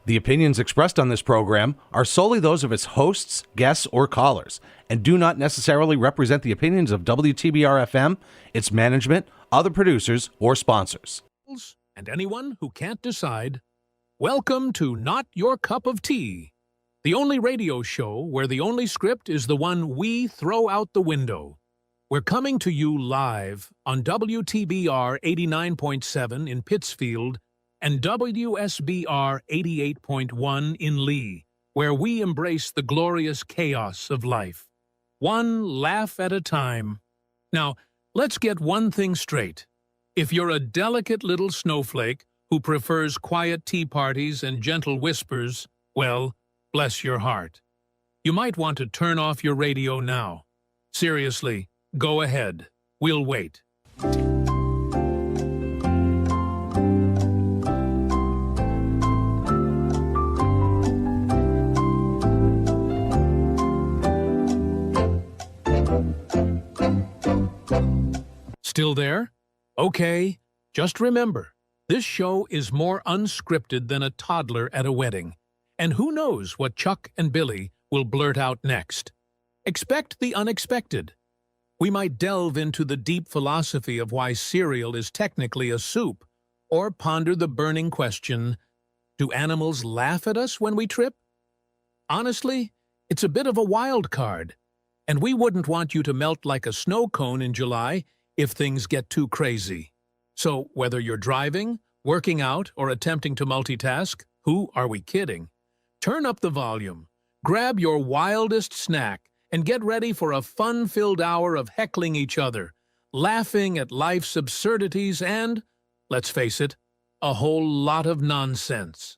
The opinions expressed on this program are solely those of its hosts, guests, or callers, and do not necessarily represent the opinions of WTBR-FM, its management, other producers, or sponsors. And anyone who can't decide, welcome to Not Your Cup of Tea, the only radio show where the only script is the one we throw out the window. We're coming to you live on WTBR 89.7 in Pittsfield and WSBR 88.1 in Lee, where we embrace the glorious chaos of life, one laugh at a time. Now, let's get one thing straight. If you're a delicate little snowflake who prefers quiet tea parties and gentle whispers, well, bless your heart. You might want to turn off your radio now. Seriously, go ahead. We'll wait. Still there? Okay, just remember, this show is more unscripted than a toddler at a wedding. And who knows what Chuck and Billy will blurt out next. Expect the unexpected. We might delve into the deep philosophy of why cereal is technically a soup, or ponder the burning question, do animals laugh at us when we trip? Honestly, it's a bit of a wild card. And we wouldn't want you to melt like a snow cone in July if things get too crazy. So whether you're driving, working out, or attempting to multitask, who are we kidding? Turn up the volume, grab your wildest snack, and get ready for a fun-filled hour of heckling each other, laughing at life's absurdities and, let's face it, a whole lot of nonsense.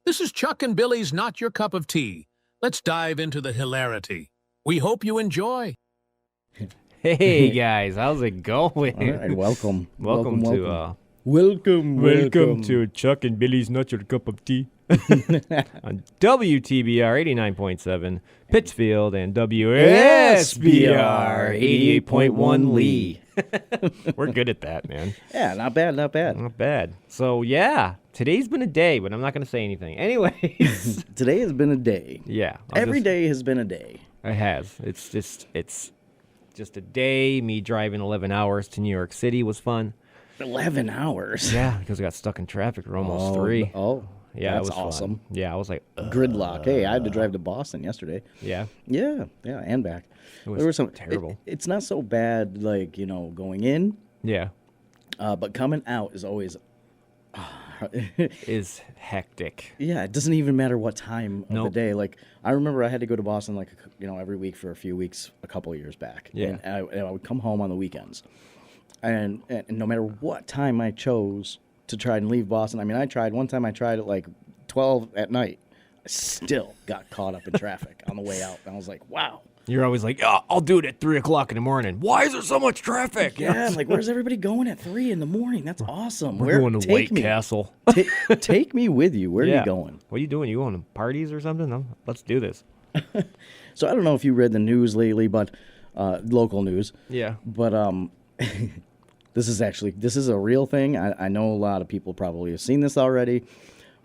This is Chuck and Billy's Not Your Cup of Tea. Let's dive into the hilarity. We hope you enjoy. Hey guys, how's it going? All right, welcome. Welcome to Welcome to Chuck and Billy's Not Your Cup of Tea on WTBR 89.7 Pittsfield and WSBR 88.1 Lee. We're good at that, man. Yeah, not bad. Not bad. So yeah, today's been a day, but I'm not going to say anything. Anyways, Today has been a day. yeah, Every day has been a day. It has. It's just a day. Me driving 11 hours to New York City was fun. 11 hours. Yeah, because I got stuck in traffic for almost 3. Oh, Yeah, that's it was fun. awesome. Yeah, I was like, Gridlock. Hey, I had to drive to Boston yesterday. yeah, Yeah, and back. it was There were some terrible. It's not so bad, like, going in, Yeah, but coming out is always. is hectic. Yeah, it doesn't even matter what time of the Nope. day. Like, I remember I had to go to Boston, like, every week for a few weeks a couple of years back. Yeah. And I would come home on the weekends. And no matter what time I chose to try and leave Boston, I mean, one time I tried at like 12 at night. I still got caught up in traffic on the way out. And I was like, wow. You're always like, oh, I'll do it at 3 o'clock in the morning. Why is there so much traffic? Yeah, like, where's everybody going at 3 in the morning? That's awesome. We're going to White me. Castle. Take me with you. Where are you going? What are you doing? You going to parties or something? No, let's do this. So I don't know if you read the news lately, but local news. Yeah. But this is a real thing. I know a lot of people probably have seen this already,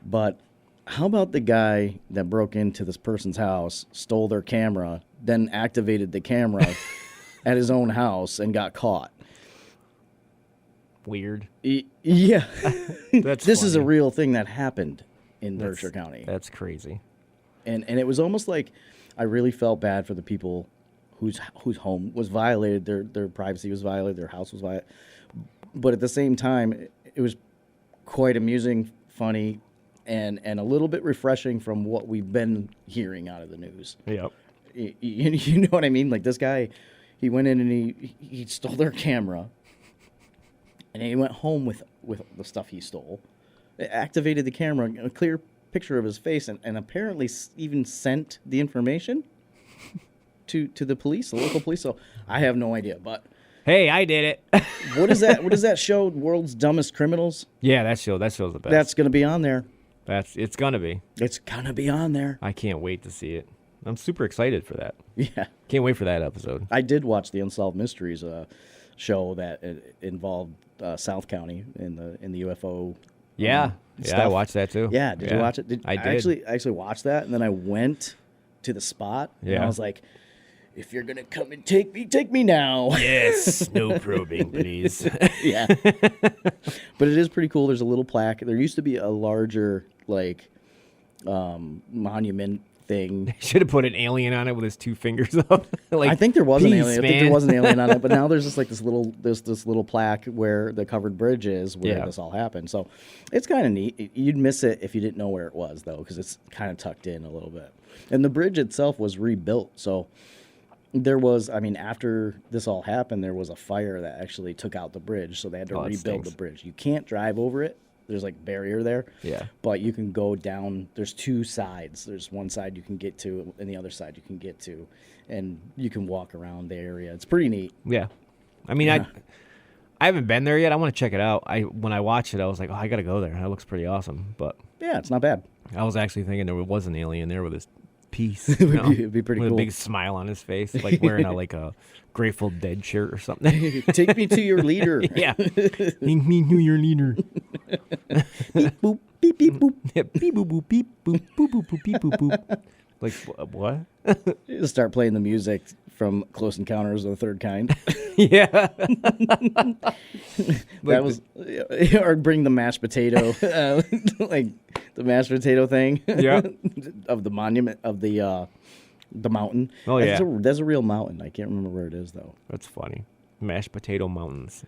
but how about the guy that broke into this person's house, stole their camera, then activated the camera at his own house and got caught? Weird. Yeah. That's This is a funny. real thing that happened in Berkshire County. That's crazy. And it was almost like I really felt bad for the people whose home was violated, their privacy was violated, their house was violated. But at the same time, it was quite amusing, funny, and a little bit refreshing from what we've been hearing out of the news. Yep. You know what I mean? Like, this guy, he went in and he stole their camera, and he went home with the stuff he stole, activated the camera, a clear picture of his face, and apparently even sent the information to the police, the local police. So I have no idea, but Hey, I did it. what is that? What is that show? World's Dumbest Criminals. Yeah, that show's the best. That's gonna be on there. It's gonna be. It's gonna be on there. I can't wait to see it. I'm super excited for that. Yeah, Can't wait for that episode. I did watch the Unsolved Mysteries show that involved South County in the UFO Yeah. Yeah, I stuff. watched that too. Yeah, did you watch it? I did. I actually watched that, and then I went to the spot, and Yeah. I was like, if you're going to come and take me now. Yes, no probing, please. Yeah. But it is pretty cool. There's a little plaque. There used to be a larger, like, monument thing. Should have put an alien on it with his 2 fingers up. Like, I think there was an peace, alien. I think there was an alien on it, but now there's just like this little plaque where the covered bridge is where this all happened. So it's kind of neat. You'd miss it if you didn't know where it was though, because it's kind of tucked in a little bit. And the bridge itself was rebuilt. So there was, I mean, after this all happened, there was a fire that actually took out the bridge. So they had to rebuild the bridge. You can't drive over it. There's like barrier there. Yeah. But you can go down. There's 2 sides. There's one side you can get to, and the other side you can get to, and you can walk around the area. It's pretty neat. Yeah. I mean, I haven't been there yet. I want to check it out. When I watched it, I was like, oh, I got to go there. That looks pretty awesome. But Yeah, it's not bad. I was actually thinking there was an alien there with his piece. It'd be pretty with cool. a big smile on his face, like wearing a Grateful Dead shirt or something. Take me to your leader. Yeah. Take me to your leader. Beep boop, beep beep boop. Yeah, beep boop boop beep boop boop boop boop beep boop boop. Like what? You just start playing the music from Close Encounters of the Third Kind. Yeah. That was, or bring the mashed potato, like the mashed potato thing. Yeah. Of the monument of the mountain. Oh, yeah. That's a real mountain. I can't remember where it is though. That's funny. Mashed Potato Mountains.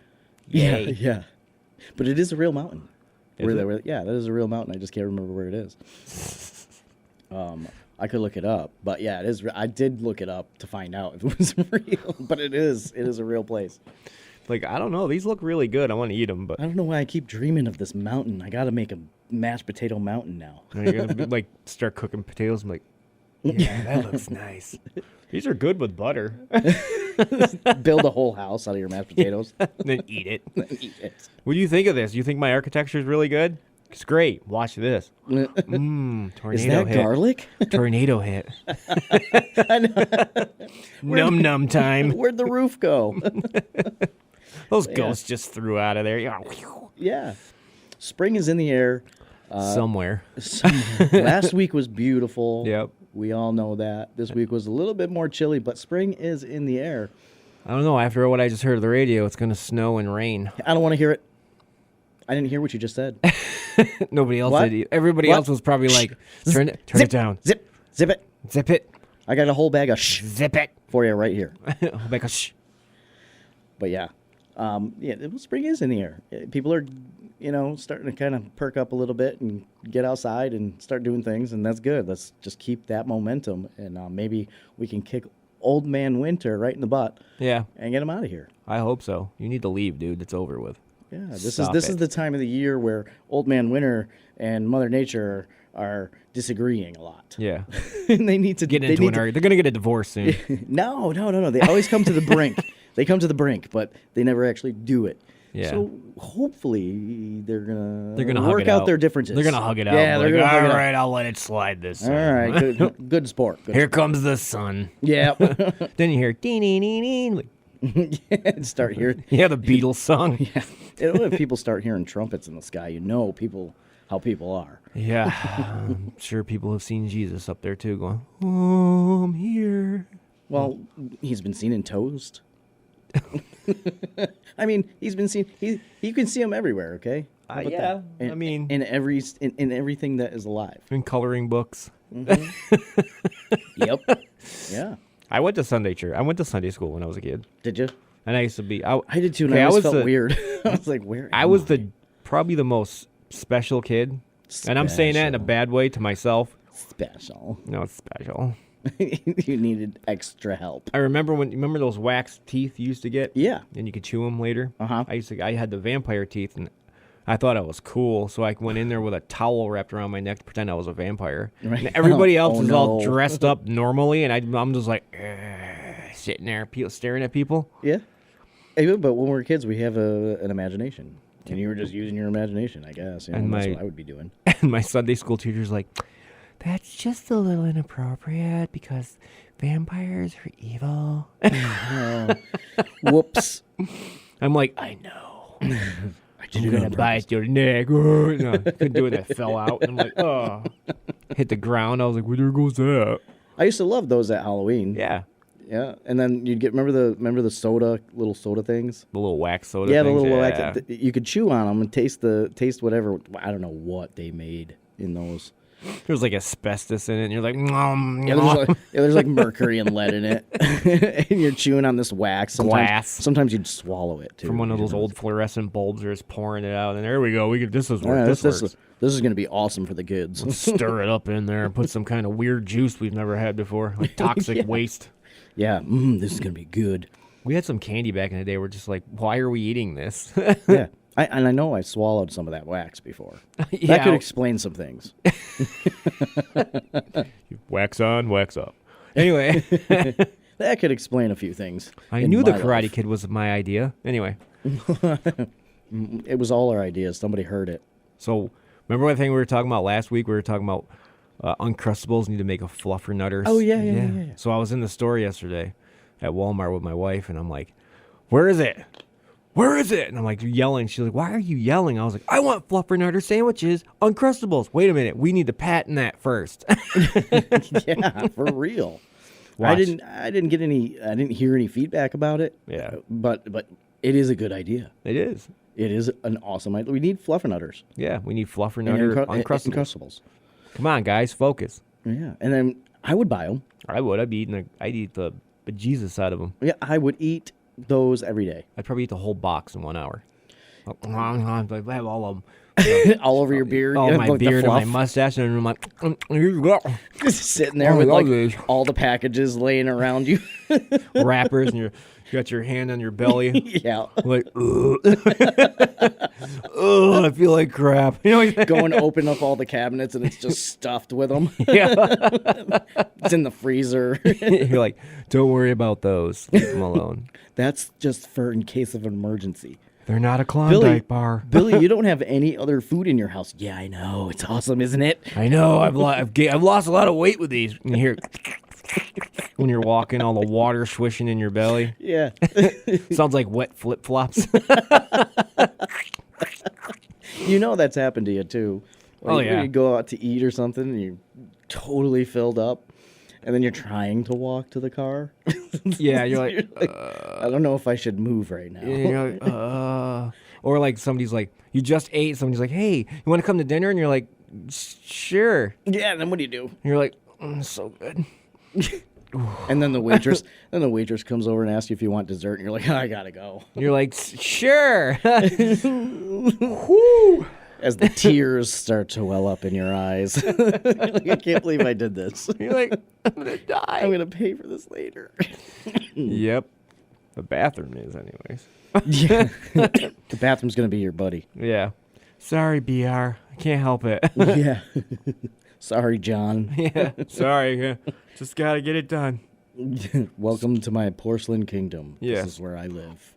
Yeah, Yay. yeah. But it is a real mountain. Is it? Yeah, that is a real mountain. I just can't remember where it is. I could look it up, but yeah, it is. I did look it up to find out if it was real, but it is. It is a real place. Like, I don't know. These look really good. I want to eat them, but I don't know why I keep dreaming of this mountain. I got to make a mashed potato mountain now. you're going to like start cooking potatoes. I'm like, yeah, that looks nice. These are good with butter. Build a whole house out of your mashed potatoes. Then eat it. Eat it. What do you think of this? You think my architecture is really good? It's great. Watch this. Tornado Is that hit. garlic? Tornado hit. Num num time. Where'd the roof go? Those ghosts just threw out of there. Yeah. Spring is in the air. Somewhere. Last week was beautiful. Yep. We all know that. This week was a little bit more chilly, but spring is in the air. I don't know. After what I just heard of the radio, it's going to snow and rain. I don't want to hear it. I didn't hear what you just said. Nobody else What? did. Everybody What? else was probably like, turn it down. Zip it. Zip it. I got a whole bag of shh Zip it. for you right here. Like a shh. But yeah, spring is in the air. People are, starting to kind of perk up a little bit and get outside and start doing things, and that's good. Let's just keep that momentum, and maybe we can kick Old Man Winter right in the butt. Yeah. And get him out of here. I hope so. You need to leave, dude. It's over with. Yeah, this Stop is it. the time of the year where Old Man Winter and Mother Nature are disagreeing a lot. Yeah. And they need to Get into an argument. They're going to get a divorce soon. No. They always come to the brink. They come to the brink, but they never actually do it. Yeah. So hopefully they're gonna hug work it out out. their differences. They're going to hug it out. Yeah, they're like, gonna hug all it out. right, I'll let it slide this All time. right, good sport. Good Here sport. comes the sun. Yeah. Then you hear ding ding ding ding. Like, Start hearing. yeah, the Beatles song. Yeah. If people start hearing trumpets in the sky, how people are. Yeah. I'm sure people have seen Jesus up there too going, oh, I'm here. Well, he's been seen in Toast. I mean, he's been seen. You can see him everywhere. Okay. How about yeah. that? I mean, in everything that is alive. in coloring books. Yep. Yeah. I went to Sunday church. I went to Sunday school when I was a kid. Did you? And I used to be. I did too, and okay, I I always was felt the- weird. I was like, where? I am was probably the most special kid. And I'm saying that in a Special. bad way to myself. Special. No, it's special. You needed extra help. I remember those wax teeth you used to get? Yeah. And you could chew them later? Uh-huh. I had the vampire teeth, and I thought I was cool, so I went in there with a towel wrapped around my neck to pretend I was a vampire. Right. And everybody else Oh, is all no. dressed up normally, and I'm just like, sitting there staring at people. Yeah. Hey, but when we're kids, we have an imagination. And you were just using your imagination, I guess. And that's my- what I would be doing. And my Sunday school teacher's like, that's just a little inappropriate because vampires are evil. Whoops. I'm like, I know. I'm gonna bite your neck. No, couldn't do it. I fell out. And I'm like, oh. Hit the ground. I was like, well, there goes that. I used to love those at Halloween. Yeah. Yeah, and then you'd get remember the soda, little soda things. The little wax soda. Yeah, things. the little wax. You could chew on them and taste whatever. I don't know what they made in those. There's like asbestos in it, and you're like, there's like mercury and lead in it, and you're chewing on this wax. Glass. Sometimes you'd swallow it too. From one of those old fluorescent bulbs, they're just pouring it out, and there we go. This is work. This works. This is going to be awesome for the kids. Stir it up in there and put some kind of weird juice we've never had before, like toxic waste. Yeah, this is going to be good. We had some candy back in the day. We're just like, why are we eating this? Yeah. I know I've swallowed some of that wax before. Yeah. That could explain some things. Wax on, wax up. Anyway. That could explain a few things. I knew the Karate Kid was my idea. Anyway. It was all our ideas. Somebody heard it. So, remember one thing we were talking about last week? We were talking about Uncrustables need to make a fluffernutters. Oh, yeah. So I was in the store yesterday at Walmart with my wife, and I'm like, where is it? Where is it? And I'm like yelling. She's like, why are you yelling? I was like, I want fluffernutter sandwiches, Uncrustables. Wait a minute. We need to patent that first. Yeah, for real. Watch. I didn't hear any feedback about it. Yeah. But it is a good idea. It is. It is an awesome idea. We need fluffernutters. Yeah, we need fluffernutter Uncrustables. Uncrustables. Come on, guys, focus. Yeah, and then I would buy them. I would. I'd eat the bejesus out of them. Yeah, I would eat those every day. I'd probably eat the whole box in 1 hour. I have all of them. All over your beard. All my like beard and my mustache, and I'm like, here you go. Just sitting there with like all the packages laying around you. Wrappers, and you got your hand on your belly. Yeah. Like, ugh. Ugh, I feel like crap. You know, Going to open up all the cabinets and it's just stuffed with them. Yeah. It's in the freezer. You're like, don't worry about those. Leave them alone. That's just for in case of an emergency. They're not a Klondike bar. Billy, you don't have any other food in your house. Yeah, I know. It's awesome, isn't it? I know. I've lost a lot of weight with these. And you hear when you're walking, all the water swishing in your belly. Yeah. Sounds like wet flip flops. You know that's happened to you too. Oh, yeah. You go out to eat or something and you're totally filled up. And then you're trying to walk to the car. Yeah, you're like, I don't know if I should move right now. you're like, or like somebody's like, you just ate. Somebody's like, hey, you want to come to dinner? And you're like, sure. Yeah, and then what do you do? And you're like, so good. And then the waitress comes over and asks you if you want dessert, and you're like, I gotta go. You're like, sure. Whew. As the tears start to well up in your eyes. Like, I can't believe I did this. You're like, I'm gonna die. I'm gonna pay for this later. Yep. The bathroom is, anyways. Yeah. The bathroom's gonna be your buddy. Yeah. Sorry, BR. I can't help it. Yeah. Sorry, John. Yeah. Sorry. Yeah. Just gotta get it done. Welcome to my porcelain kingdom. Yeah. This is where I live.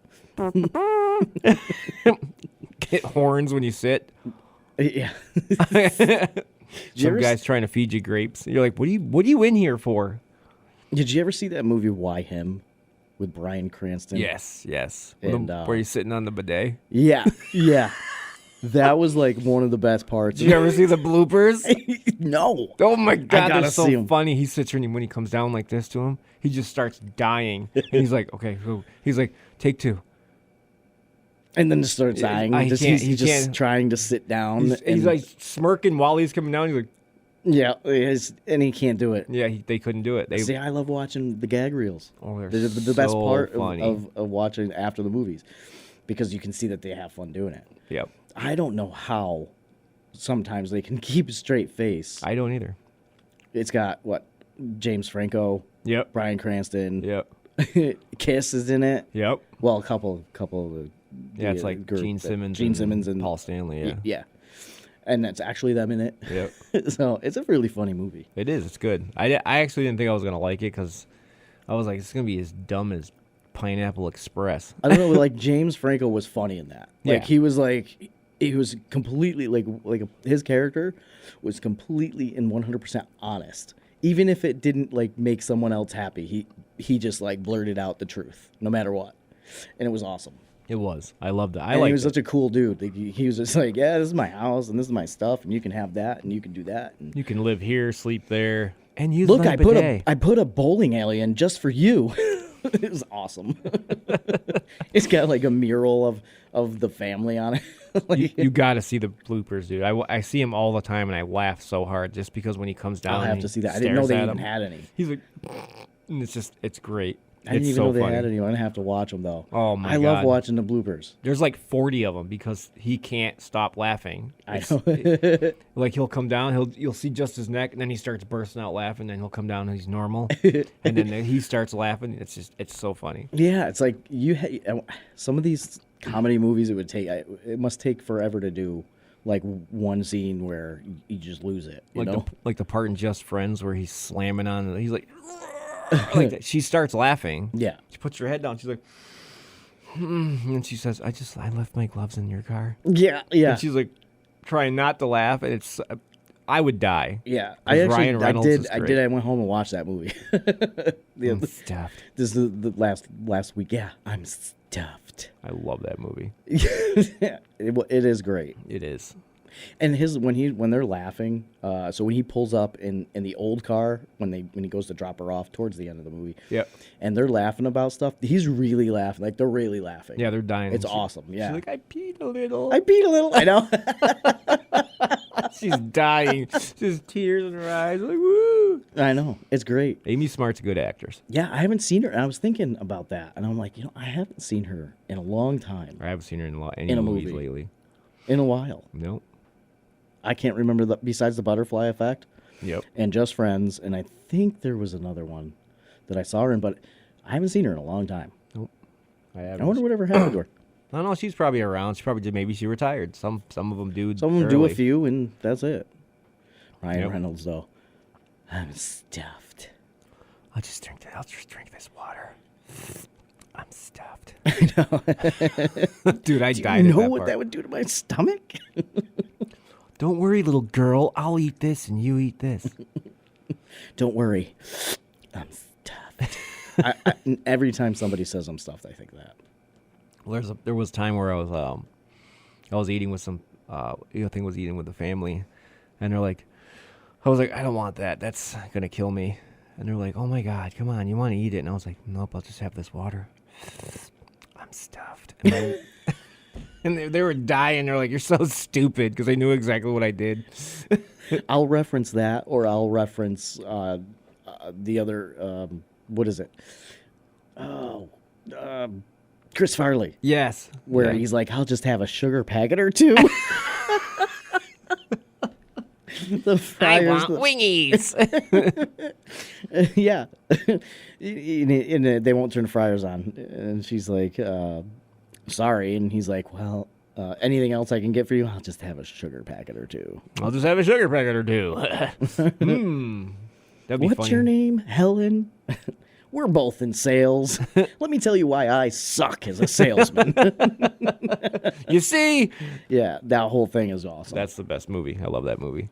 Get horns when you sit. Yeah. Some guy's trying to feed you grapes. You're like, what are you in here for? Did you ever see that movie Why Him with Bryan Cranston? Yes. And, where you're sitting on the bidet. Yeah. That was like one of the best parts. Did you ever see the bloopers? No. Oh my God, gotta they're see 'em. so funny. He sits there and when he comes down like this to him, he just starts dying. And he's like, okay, so he's like, take two. And then just starts dying. He's just trying to sit down. He's like smirking while he's coming down. He's like, yeah, and he can't do it. yeah, they couldn't do it. See, I love watching the gag reels. Oh, they're the best so part funny. of watching after the movies, because you can see that they have fun doing it. Yep. I don't know how sometimes they can keep a straight face. I don't either. It's got, James Franco, Yep. Bryan Cranston, Yep. Kiss is in it. Yep. Well, a couple of the Yeah, it's like group, Gene Simmons and Paul Stanley, yeah. Yeah. And that's actually them in it. Yep. So it's a really funny movie. It is. It's good. I actually didn't think I was going to like it because I was like, it's going to be as dumb as Pineapple Express. I don't know, like James Franco was funny in that. Like Yeah. he was completely his character was completely and 100% honest. Even if it didn't make someone else happy, he just blurted out the truth no matter what. And it was awesome. It was. I loved it. And he was such a cool dude. Like, he was just like, yeah, this is my house and this is my stuff, and you can have that and you can do that. And You can live here, sleep there, and use look, my I bidet. put a bowling alley in just for you. It was awesome. It's got like a mural of the family on it. Like, You got to see the bloopers, dude. I see him all the time, and I laugh so hard just because when he comes down, I'll have and to he see that. I didn't know stares they at even him, had any. He's like, and it's great. I didn't It's even so know they funny. had any. I'm gonna have to watch them though. Oh, my I love God. watching the bloopers. There's like 40 of them because he can't stop laughing. I It's- know. Like he'll come down, you'll see just his neck, and then he starts bursting out laughing. Then he'll come down and he's normal, and then he starts laughing. It's so funny. Yeah, it's like some of these comedy movies. It must take forever to do. Like one scene where you just lose it. You know? Like the part in Just Friends where he's slamming on. He's like, like that. She starts laughing. Yeah. She puts her head down. She's like, and she says, I left my gloves in your car. Yeah. Yeah. And she's like, trying not to laugh, and I would die. Yeah, Ryan Reynolds is I great. did. I went home and watched that movie. I'm stuffed. This is the last week. Yeah, I'm stuffed. I love that movie. It is great. It is. And when they're laughing, so when he pulls up in the old car when he goes to drop her off towards the end of the movie, Yep. and they're laughing about stuff, he's really laughing. Like they're really laughing. Yeah, they're dying. It's awesome. Yeah, She's like, I peed a little. I peed a little. I know. She's dying. Just tears in her eyes. Like, woo. I know. It's great. Amy Smart's a good actress. Yeah, I haven't seen her. And I was thinking about that, and I'm like, I haven't seen her in a long time, I haven't seen her in any In a movies movie. lately. in a while. Nope. I can't remember besides the Butterfly Effect Yep. and Just Friends, and I think there was another one that I saw her in, but I haven't seen her in a long time. Nope. I haven't. I wonder whatever happened to her. I don't know. She's probably around. Maybe she retired. Some of them do. Some of them do a early. few, and that's it. Ryan Yep. Reynolds, though, I'm stuffed. I'll just drink this water. I'm stuffed. I know. Dude, I Do died you at know that what part. that would do to my stomach? Don't worry, little girl. I'll eat this and you eat this. Don't worry, I'm stuffed. Every time somebody says I'm stuffed, I think that. Well, there was a time where I was eating with some I think was eating with the family, and I was like, I don't want that. That's gonna kill me. And they're like, oh my God, come on, you want to eat it? And I was like, nope, I'll just have this water. I'm stuffed. And, and they were dying. They're like, you're so stupid, because they knew exactly what I did. I'll reference that, or I'll reference the other. What is it? Oh, Chris Farley, Yes. where Yeah. he's like, "I'll just have a sugar packet or two." The I friars, want wingies. yeah, and they won't turn the fryers on, and she's like, "Sorry," and he's like, "Well, anything else I can get for you? I'll just have a sugar packet or two." I'll just have a sugar packet or two. That'd be What's funny. your name, Helen? We're both in sales. Let me tell you why I suck as a salesman. You see? Yeah, that whole thing is awesome. That's the best movie. I love that movie.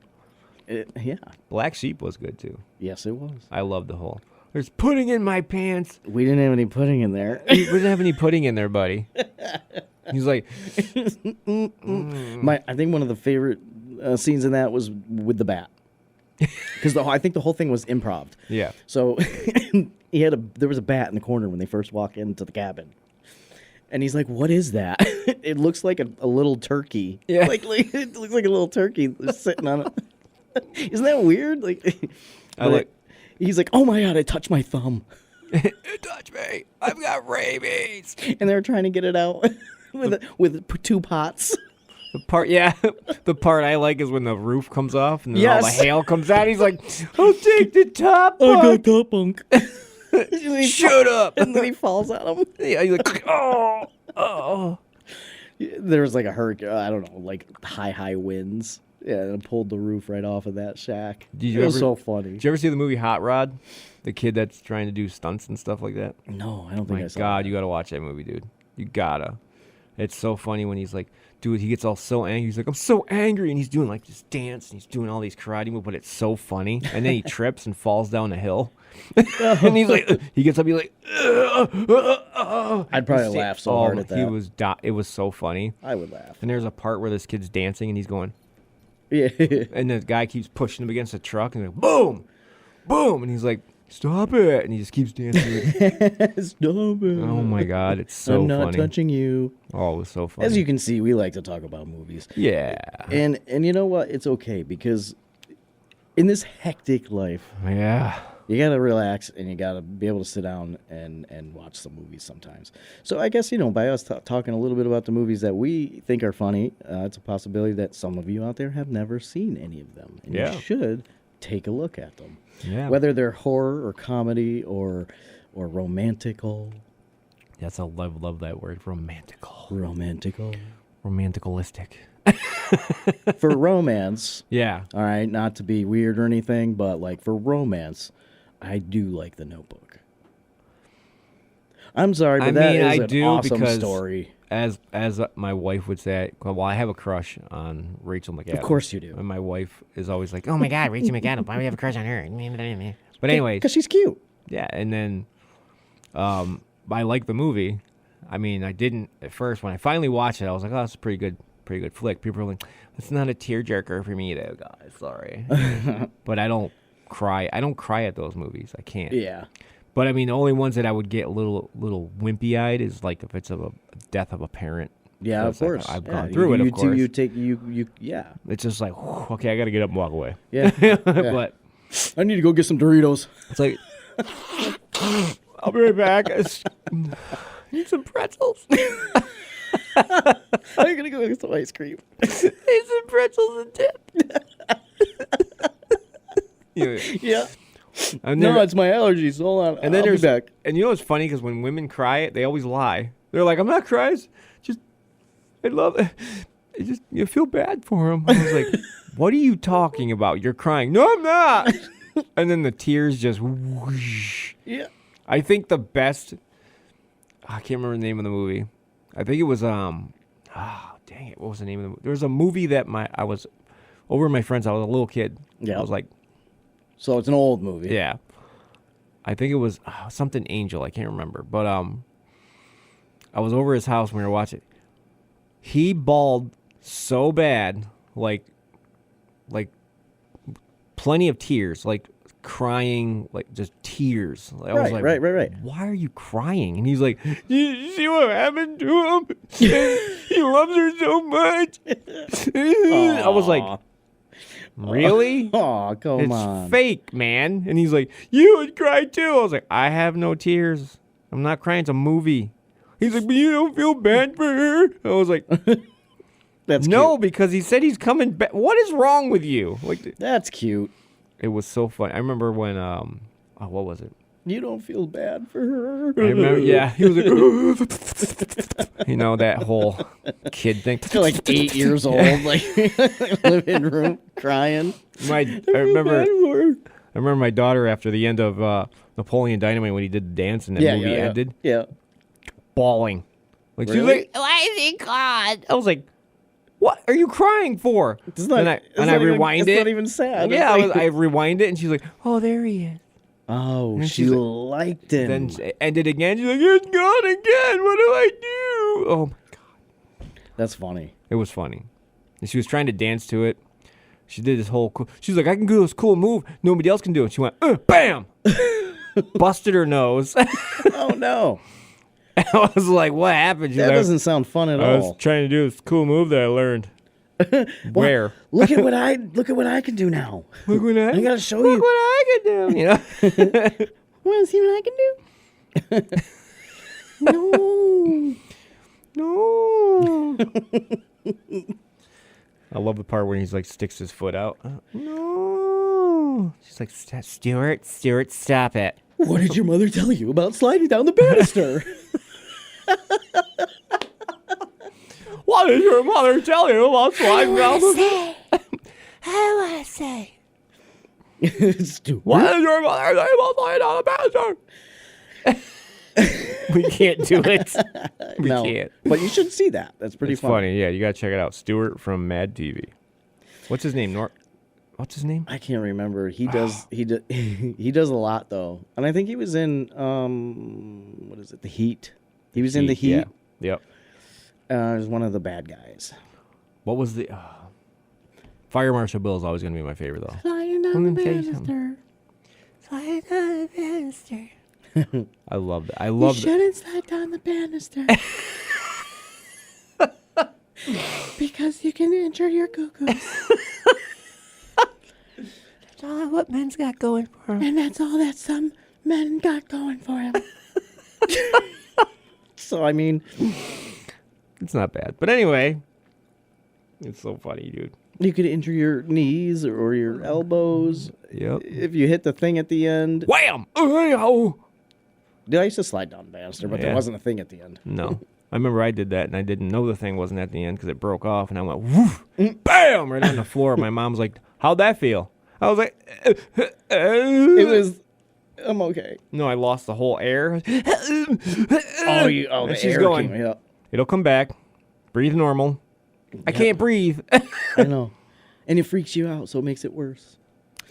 Yeah, Black Sheep was good too. yes, it was. I love the whole. There's pudding in my pants. We didn't have any pudding in there. We didn't have any pudding in there, buddy. He's like, I think one of the favorite scenes in that was with the bat, because I think the whole thing was improv. yeah. So there was a bat in the corner when they first walk into the cabin. And he's like, "What is that?" It looks like a little turkey. Yeah. Like it looks like a little turkey sitting on it. Isn't that weird? He's like, "Oh my God, I touched my thumb." Touch me. I've got rabies. And they're trying to get it out with two pots. The part I like is when the roof comes off and then all the Yes. hail comes out. He's like, I'll take the top I part. got that bunk. Shut up. And then he falls on him. Yeah, he's like, oh. There was like a hurricane, I don't know, like high winds. Yeah, and it pulled the roof right off of that shack. Did It was so funny. Did you ever see the movie Hot Rod? The kid that's trying to do stunts and stuff like that? No, I don't think I My saw God, that. you got to watch that movie, dude. You gotta. It's so funny when he's like, dude, he gets all so angry. He's like, I'm so angry. And he's doing like this dance and he's doing all these karate moves, but it's so funny. And then he trips and falls down a hill. And he's like, he gets up, he's like, I'd probably laugh so hard at that. It was so funny. I would laugh. And there's a part where this kid's dancing and he's going, Yeah. and the guy keeps pushing him against a truck and like, boom, boom. And he's like, stop it. And he just keeps dancing. Stop it. Oh my God, it's so I'm not funny. touching you. Oh, it was so funny. As you can see, we like to talk about movies. Yeah. And you know what? It's okay because in this hectic life, Yeah. you got to relax and you got to be able to sit down and watch some movies sometimes. So I guess, by us talking a little bit about the movies that we think are funny, it's a possibility that some of you out there have never seen any of them. And Yeah. you should take a look at them. Yeah. Whether they're horror or comedy or romantical. Yes, I love that word. Romantical. Romanticalistic. For romance, Yeah. all right, not to be weird or anything, but like for romance, I do like The Notebook. I'm sorry, but that is an awesome story. As my wife would say, well, I have a crush on Rachel McAdams. Of course you do. And my wife is always like, oh my God, Rachel McAdams. Why do we have a crush on her? But anyway. Because she's cute. Yeah, and then I like the movie. I mean, I didn't at first. When I finally watched it, I was like, oh, it's a pretty good flick. People are like, it's not a tearjerker for me, though, guys. Sorry. But I don't cry. I don't cry at those movies. I can't. Yeah. But I mean, the only ones that I would get a little wimpy-eyed is like if it's a death of a parent. Yeah, of course. I've gone through it, of course. Yeah. It's just like, whew, okay, I got to get up and walk away. Yeah. But I need to go get some Doritos. it's like, I'll be right back. Need some pretzels. I'm going to go get some ice cream. Need some pretzels and dip. Yeah. No, it's my allergies. Hold on. And then I'll be back. And you know what's funny? Because when women cry, they always lie. They're like, I'm not crying. Just, I love it. It just, you feel bad for them. I was like, what are you talking about? You're crying. No, I'm not. And then the tears just whoosh. Yeah. I think the best, I can't remember the name of the movie. I think it was, dang it. What was the name of the movie? There was a movie that I was over at my friend's. I was a little kid. Yeah. I was like, so it's an old movie. yeah. I think it was something Angel. I can't remember. But I was over his house when we were watching. He bawled so bad, like plenty of tears, like crying, like just tears. I was like, right. why are you crying? And he's like, you see what happened to him? He loves her so much. I was like, really? Oh, come on. It's fake, man. And he's like, you would cry too. I was like, I have no tears. I'm not crying. It's a movie. He's like, but you don't feel bad for her. I was like, That's no, cute. because he said he's coming back. What is wrong with you? Like, That's cute. it was so funny. I remember when, what was it? You don't feel bad for her. I remember, yeah, he was like, you know, that whole kid thing. You're like 8 years old, like living room crying. I remember my daughter after the end of Napoleon Dynamite when he did the dance and that movie ended, Yeah. bawling. Like she was Really? like, why is he God? I was like, what are you crying for? It's not, and I rewind it. It's not even sad. Yeah, It's like- I rewind it and she's like, oh, there he is. Oh, And she she's liked him. Then it ended again. She's like, it's gone again. What do I do? Oh my God. That's funny. It was funny. And she was trying to dance to it. She did this whole cool. She was like, I can do this cool move. Nobody else can do it. She went, bam! Busted her nose. Oh, no. I was like, what happened? She's That like, doesn't sound fun at I all. was trying to do this cool move that I learned. Where? Look at what I can do now. Look what I gotta show Look you. what I can do. You know? Want to see what I can do? No. No. I love the part where he's like sticks his foot out. No. She's like, Stuart, stop it. What did your mother tell you about sliding down the banister? What did your mother tell you about sliding down the I want to say. Stupid. What did your mother tell you about sliding down the banister? We can't do it. We no, can't. but you should see that. That's pretty It's funny. funny. Yeah, you gotta check it out. Stuart from Mad TV. What's his name? What's his name? I can't remember. He does he does a lot though, and I think he was in what is it? The Heat. He was in the Heat. Yeah. Yep. He was one of the bad guys. What was the Fire Marshal Bill is always gonna be my favorite though. Sliding down I'm the gonna tell you something. banister. Sliding down the banister. I love that. I You love that. shouldn't slide down the banister. Because you can injure your cuckoos. That's all what men's got going for him. And that's all that some men got going for him. So I mean, It's not bad. But anyway, it's so funny, dude. you could injure your knees or your elbows Yep. if you hit the thing at the end. Wham! Oh. Dude, I used to slide down the banister, but there Yeah. wasn't a thing at the end. No. I remember I did that, and I didn't know the thing wasn't at the end because it broke off, and I went, woof, bam, right on the floor. My mom's like, how'd that feel? I was like, It was. I'm okay. No, I lost the whole air. Oh, And the she's air going, came, yeah. It'll come back. Breathe normal. I can't breathe. I know. And it freaks you out, so it makes it worse.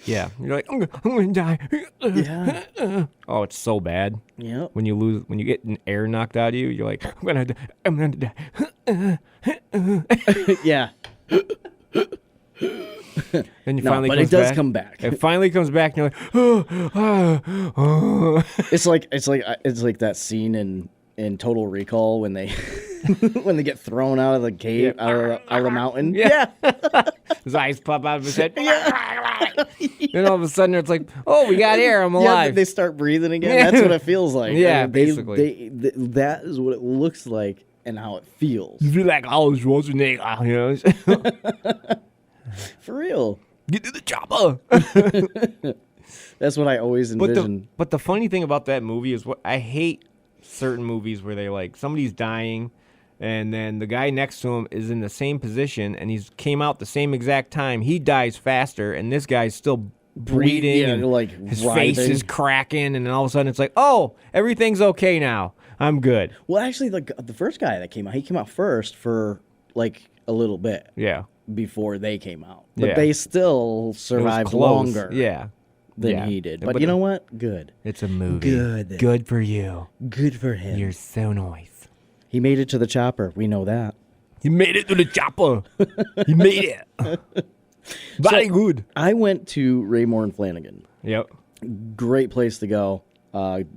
Yeah. You're like, I'm gonna die. Yeah. Oh, it's so bad. Yep. When you get an air knocked out of you, you're like, I'm gonna die. Yeah. Then you No, finally but comes it does back. come back. It finally comes back, and you're like, It's like that scene in Total Recall when they when they get thrown out of the cave, out of the mountain. Yeah. His eyes pop out of his head. Then all of a sudden, it's like, oh, we got air. I'm Yeah, alive. they start breathing again. That's what it feels like. Yeah, And they- basically. that is what it looks like and how it feels. You feel like Arnold Schwarzenegger, you know? For real. Get to the chopper. That's what I always envisioned. But the funny thing about that movie is what I hate certain movies where they like somebody's dying and then the guy next to him is in the same position and he's came out the same exact time. He dies faster and this guy's still breathing Yeah, and like his writhing. face is cracking and then all of a sudden it's like, oh, everything's okay now. I'm good. Well, actually, the first guy that came out, he came out first for like a little bit Yeah. before they came out. But Yeah. they still It was survived close. longer Yeah. than Yeah. he did. But you know what? Good. It's a movie. Good. Good for you. Good for him. You're so nice. He made it to the chopper. We know that. He made it to the chopper. He made it. Very good. I went to Raymore and Flanagan. Yep. Great place to go.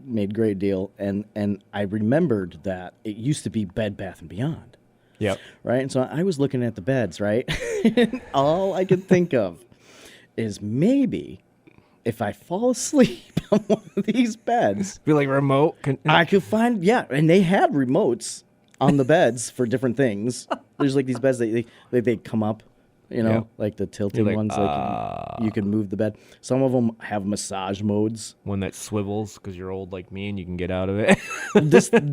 Made great deal. And I remembered that it used to be Bed Bath & Beyond. Yep. Right? And so I was looking at the beds, right? And all I could think of is maybe if I fall asleep on one of these beds, Be like remote. I could find, yeah, and they had remotes on the beds for different things. There's like these beds that they come up, you know, Yeah. like the tilting like, ones. Like you can move the bed. Some of them have massage modes. One that swivels because you're old like me and you can get out of it.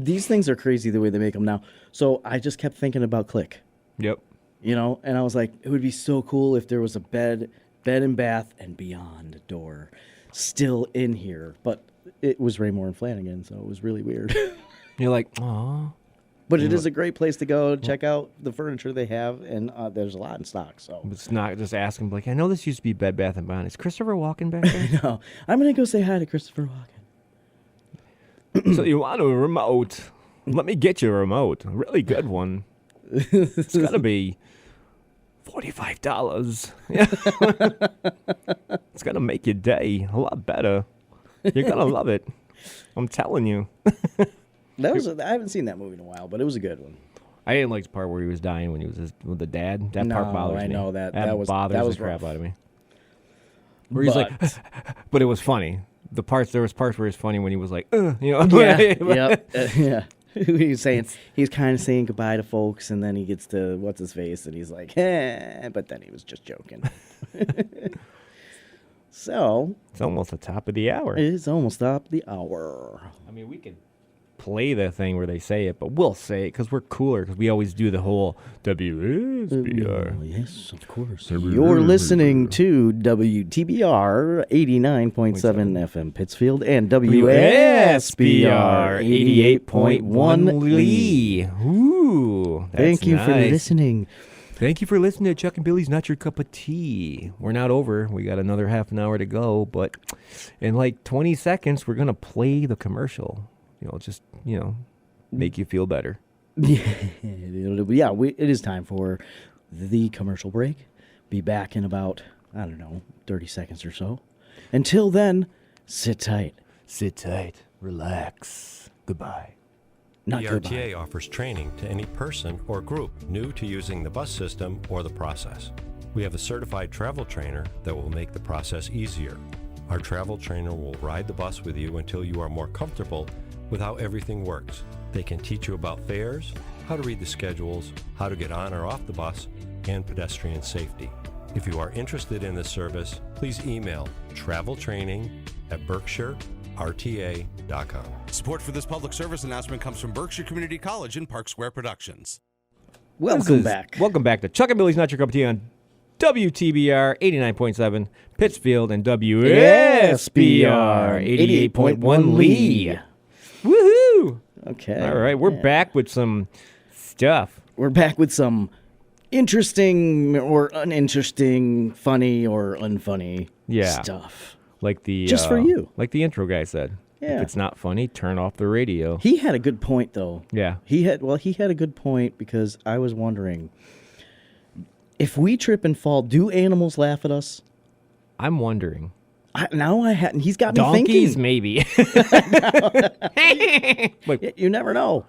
These things are crazy the way they make them now. So I just kept thinking about Click, Yep. you know, and I was like, it would be so cool if there was a bed and bath and beyond door still in here. But it was Raymore and Flanagan, so it was really weird. You're like, aw. But it is a great place to go check out the furniture they have, and there's a lot in stock. So It's not just asking, like, I know this used to be Bed Bath & Beyond. Is Christopher Walken back there? no, I'm gonna go say hi to Christopher Walken. So you want a remote? Let me get you a remote. A really good one. It's going to be $45. Yeah. It's going to make your day a lot better. You're going to love it. I'm telling you. That was I haven't seen that movie in a while, but it was a good one. I didn't like the part where he was dying when he was with the dad. That part No, bothers me. I know that was bothers that was the crap rough. out of me. Where he's like, but it was funny. There was parts where it's funny when he was like, you know. Yeah, yeah. He's saying he's kind of saying goodbye to folks, and then he gets to what's his face, and he's like, but then he was just joking. So It's almost the top of the hour. it is almost up the hour. I mean, we could play the thing where they say it, but we'll say it because we're cooler because we always do the whole WSBR. Yes, of course. You're listening to WTBR 89.7 FM Pittsfield and WSBR 88.1 Lee. Ooh, that's Thank you for nice. listening. Thank you for listening to Chuck and Billy's Not Your Cup of Tea. We're not over. We got another half an hour to go, but in like 20 seconds, we're going to play the commercial. Just, make you feel better. Yeah, it is time for the commercial break. Be back in about, 30 seconds or so. Until then, sit tight. Sit tight. Relax. Goodbye. Not the goodbye. RTA offers training to any person or group new to using the bus system or the process. We have a certified travel trainer that will make the process easier. Our travel trainer will ride the bus with you until you are more comfortable with how everything works. They can teach you about fares, how to read the schedules, how to get on or off the bus, and pedestrian safety. If you are interested in this service, please email traveltraining@berkshirerta.com. Support for this public service announcement comes from Berkshire Community College and Park Square Productions. Welcome back. Welcome back to Chuck and Billy's Not Your Cup of Tea on WTBR 89.7 Pittsfield and WSBR 88.1 Lee. Woohoo! Okay. All right, we're back with some stuff. We're back with some interesting or uninteresting, funny or unfunny stuff. Like the Just for you. Like the intro guy said. Yeah. If it's not funny, turn off the radio. He had a good point, though. Yeah. He had a good point because I was wondering, if we trip and fall, do animals laugh at us? I'm wondering. He's got me Donkeys, thinking. maybe. You never know.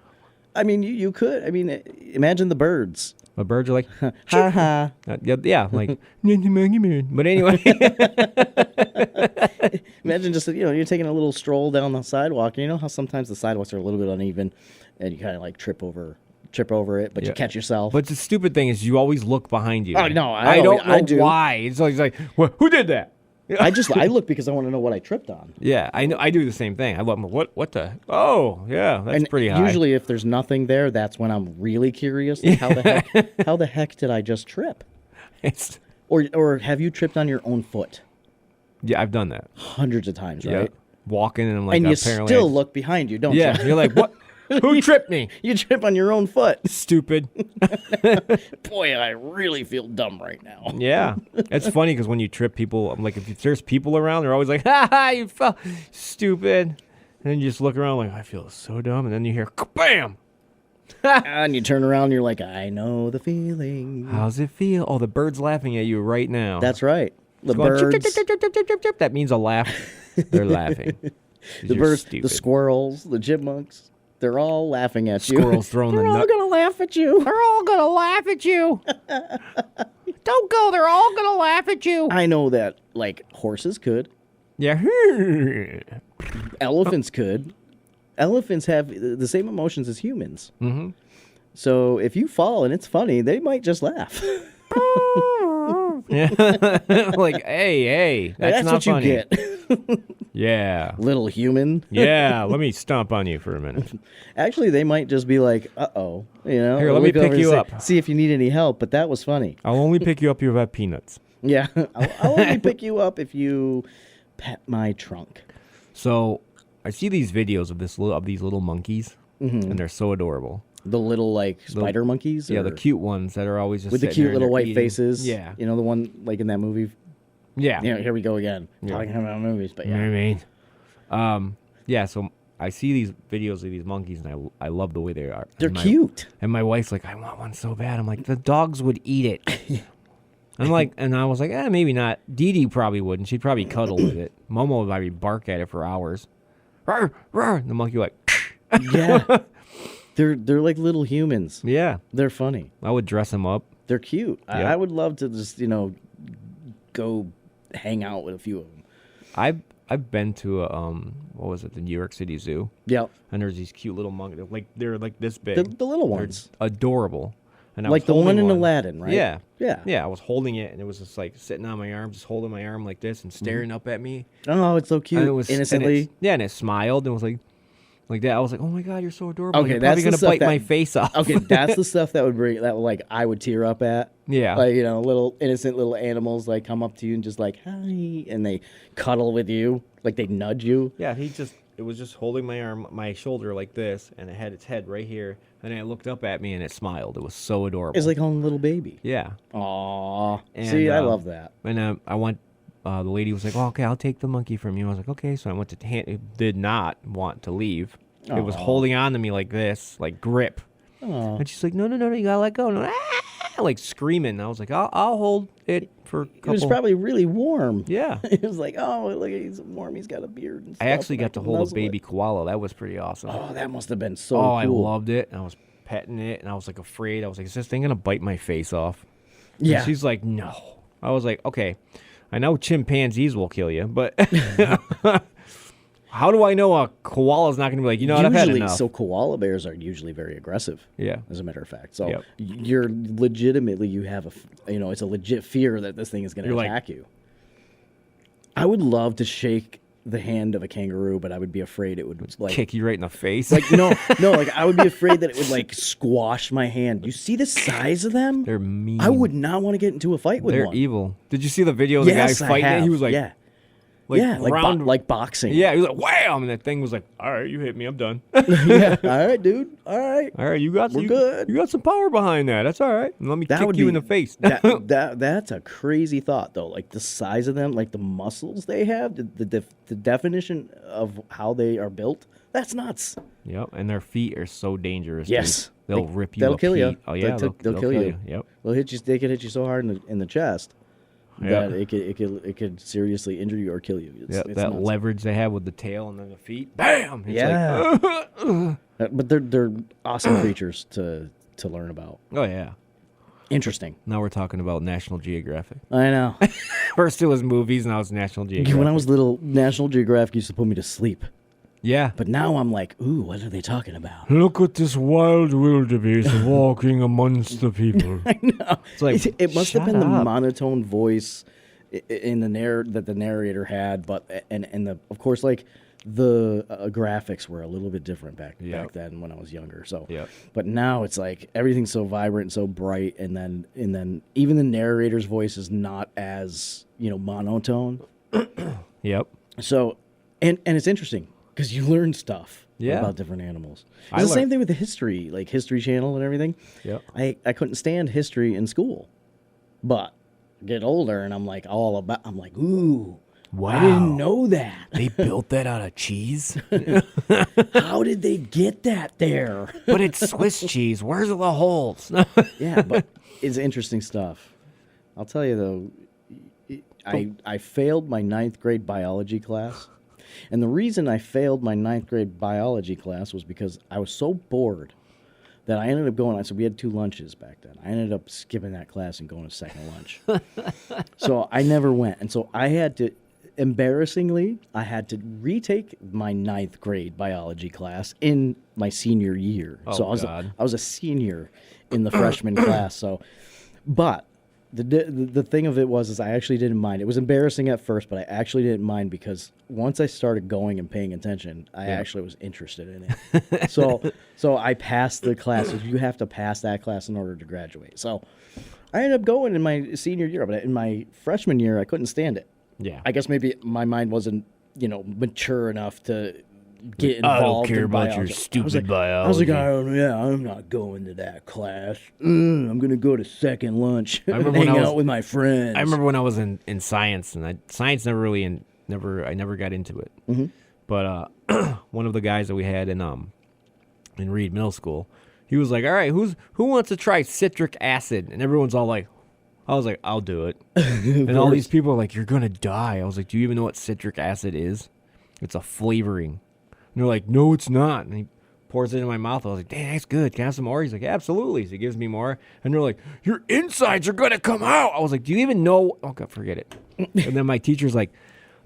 I mean, you could. I mean, imagine the birds. The birds are like, Ha ha. yeah, like, but anyway. Imagine just, you're taking a little stroll down the sidewalk. And you know how sometimes the sidewalks are a little bit uneven and you kind of like trip over it, but you catch yourself. But the stupid thing is you always look behind you. Oh, no, I don't know I do. why. It's always like, well, who did that? I look because I want to know what I tripped on. Yeah, I know. I do the same thing. I love what the? Oh, yeah, that's And pretty high. usually, if there's nothing there, that's when I'm really curious. Like, how the heck did I just trip? It's, Or have you tripped on your own foot? yeah, I've done that. Hundreds of times, Yeah, right? walking and I'm like, And you apparently still I- look behind you, don't Yeah, you? you're like, what? Who tripped me? You trip on your own foot. Stupid. Boy, I really feel dumb right now. Yeah, it's funny because when you trip people, I'm like, if there's people around, they're always like, ha ha, you fell, stupid. And then you just look around like, I feel so dumb. And then you hear, bam. And you turn around and you're like, I know the feeling. How's it feel? Oh, the bird's laughing at you right now. That's right. The It's going, birds, chip, chip, chip, chip, chip, chip, chip. That means a laugh. They're laughing. the You're birds, stupid. the squirrels, the chipmunks, they're all laughing at you. Squirrels throwing the They're all nut. gonna laugh at you. They're all gonna laugh at you. Don't go. They're all gonna laugh at you. I know that, like, horses could. Yeah. Elephants could. Elephants have the same emotions as humans. Mm-hmm. So if you fall and it's funny, they might just laugh. Yeah. Like, hey, that's not what funny. you get. Yeah. Little human. Yeah. Let me stomp on you for a minute. Actually, they might just be like, uh-oh. Here, let me look pick over and you say- up. See if you need any help, but that was funny. I'll only pick you up if you have peanuts. Yeah. I'll only pick you up if you pet my trunk. So I see these videos of these little monkeys, and they're so adorable. The little, like, spider monkeys? Yeah, or- the cute ones that are always just with the sitting there cute and little they're white eating. faces. Yeah. You know, the one, like, in that movie? Yeah. You know, here we go again. Yeah. Talking about movies, but You know yeah. what I mean? Yeah, so I see these videos of these monkeys, and I love the way they are. They're And cute. And my wife's like, I want one so bad. I'm like, the dogs would eat it. I'm like, and I was like, maybe not. Dee Dee probably wouldn't. She'd probably cuddle with it. Momo would probably bark at it for hours. Rawr, rawr. And the monkey would like, Yeah. They're like little humans. yeah. They're funny. I would dress them up. They're cute. Yeah. I would love to just, go hang out with a few of them. I've been to what was it, the New York City Zoo, Yeah. and there's these cute little monkeys. They're like this big. The little They're ones. adorable. And I Like was the one holding in Aladdin, right? Yeah. Yeah. Yeah, I was holding it, and it was just like sitting on my arm, just holding my arm like this and staring up at me. Oh, it's so cute. And it was Innocently. and it smiled and was like, like that. I was like, oh my God, you're so adorable. Okay, You're that's probably the gonna stuff bite that- my face off. Okay, that's the stuff that would bring that like I would tear up at. Yeah. Like, little innocent little animals like come up to you and just like hi, and they cuddle with you, like they nudge you. Yeah, it was just holding my arm, my shoulder like this, and it had its head right here. And then it looked up at me and it smiled. It was so adorable. It's like on a little baby. yeah. Aw, And, see, I love that. And I went. The lady was like, "Oh, okay, I'll take the monkey from you." I was like, "Okay." So I went to hand. It did not want to leave. It was Aw. holding on to me like this, like grip. Aw. And she's like, "No, you gotta let go." No, like screaming. I was like, "I'll hold it for a couple." It was probably really warm. Yeah. It was like, oh, look, he's warm. He's got a beard. And stuff, I actually and got to can hold a nuzzle baby it. koala. That was pretty awesome. Oh, that must have been so Oh, cool. I loved it. And I was petting it, and I was like afraid. I was like, "Is this thing gonna bite my face off?" And Yeah. she's like, "No." I was like, "Okay, I know chimpanzees will kill you, but how do I know a koala's not gonna be like, you know what, I've had enough?" So koala bears are usually very aggressive. Yeah. As a matter of fact, so Yep. you're legitimately you have it's a legit fear that this thing is going to You're like- attack you. I would love to shake the hand of a kangaroo, but I would be afraid it would like Kick you right in the face. like no, like I would be afraid that it would like squash my hand. You see the size of them? They're mean. I would not want to get into a fight with They're one. evil. Did you see the video of the Yes, guy I fighting it? have. He was like, yeah, like, yeah, like round, like boxing. yeah, he was like, wham, and that thing was like, all right, you hit me, I'm done. yeah. All right, dude. All right. All right, you got We're you, good. You got some power behind that. That's all right. And let me That kick would you be in the face. that's a crazy thought though. Like the size of them, like the muscles they have, the definition of how they are built. That's nuts. Yep, and their feet are so dangerous. Yes. dude. They'll rip you. They'll to kill you. pieces. Oh yeah, They'll kill you. Yep. They'll hit you. They could hit you so hard in the chest Yeah. that it could seriously injure you or kill you. It's, Yeah, it's that nuts. leverage they have with the tail and then the feet. Bam! It's Yeah. like, But they're awesome creatures to learn about. oh yeah. Interesting. Now we're talking about National Geographic. I know. First it was movies, now it's National Geographic. When I was little, National Geographic used to put me to sleep. yeah. But now I'm like, ooh, what are they talking about? Look at this wild wildebeest walking amongst the people. I know. It's like, it must have been shut the up. monotone voice in the that the narrator had, but and the of course like the graphics were a little bit different back then when I was younger. So, Yep. but now it's like everything's so vibrant and so bright, and then even the narrator's voice is not as monotone. Yep. So, and it's interesting because you learn stuff Yeah. about different animals. I It's the same learn- thing with the history, like History Channel and everything. Yep. I couldn't stand history in school, but get older and I'm like I'm like, ooh, I didn't know that. They built that out of cheese? How did they get that there? But it's Swiss cheese. Where's the holes? Yeah, but it's interesting stuff. I'll tell you though, I failed my 9th grade biology class. And the reason I failed my 9th grade biology class was because I was so bored that I ended up going on. So we had 2 lunches back then. I ended up skipping that class and going to second lunch. So I never went. And so I had to, embarrassingly, I had to retake my 9th grade biology class in my senior year. Oh, so God. I was a senior in the freshman class. So, but the thing of it was I actually didn't mind. It was embarrassing at first, but I actually didn't mind because once I started going and paying attention, I actually was interested in it. so I passed the class. So you have to pass that class in order to graduate. So I ended up going in my senior year, but in my freshman year, I couldn't stand it. Yeah. I guess maybe my mind wasn't, mature enough to get involved. I don't care in about your biology. stupid I was like, biology. I'm not going to that class. I'm gonna go to second lunch and remember when hang I was- out with my friends. I remember when I was in science, and science never really I never got into it. Mm-hmm. But one of the guys that we had in Reed Middle School, he was like, "All right, who wants to try citric acid?" And everyone's all like, I was like, "I'll do it." And all these people are like, "You're gonna die." I was like, "Do you even know what citric acid is? It's a flavoring." And they're like, "No, it's not." And he pours it in my mouth. I was like, "Dang, that's good. Can I have some more?" He's like, "Absolutely." So he gives me more. And they're like, "Your insides are going to come out." I was like, "Do you even know?" Oh, God, forget it. And then my teacher's like,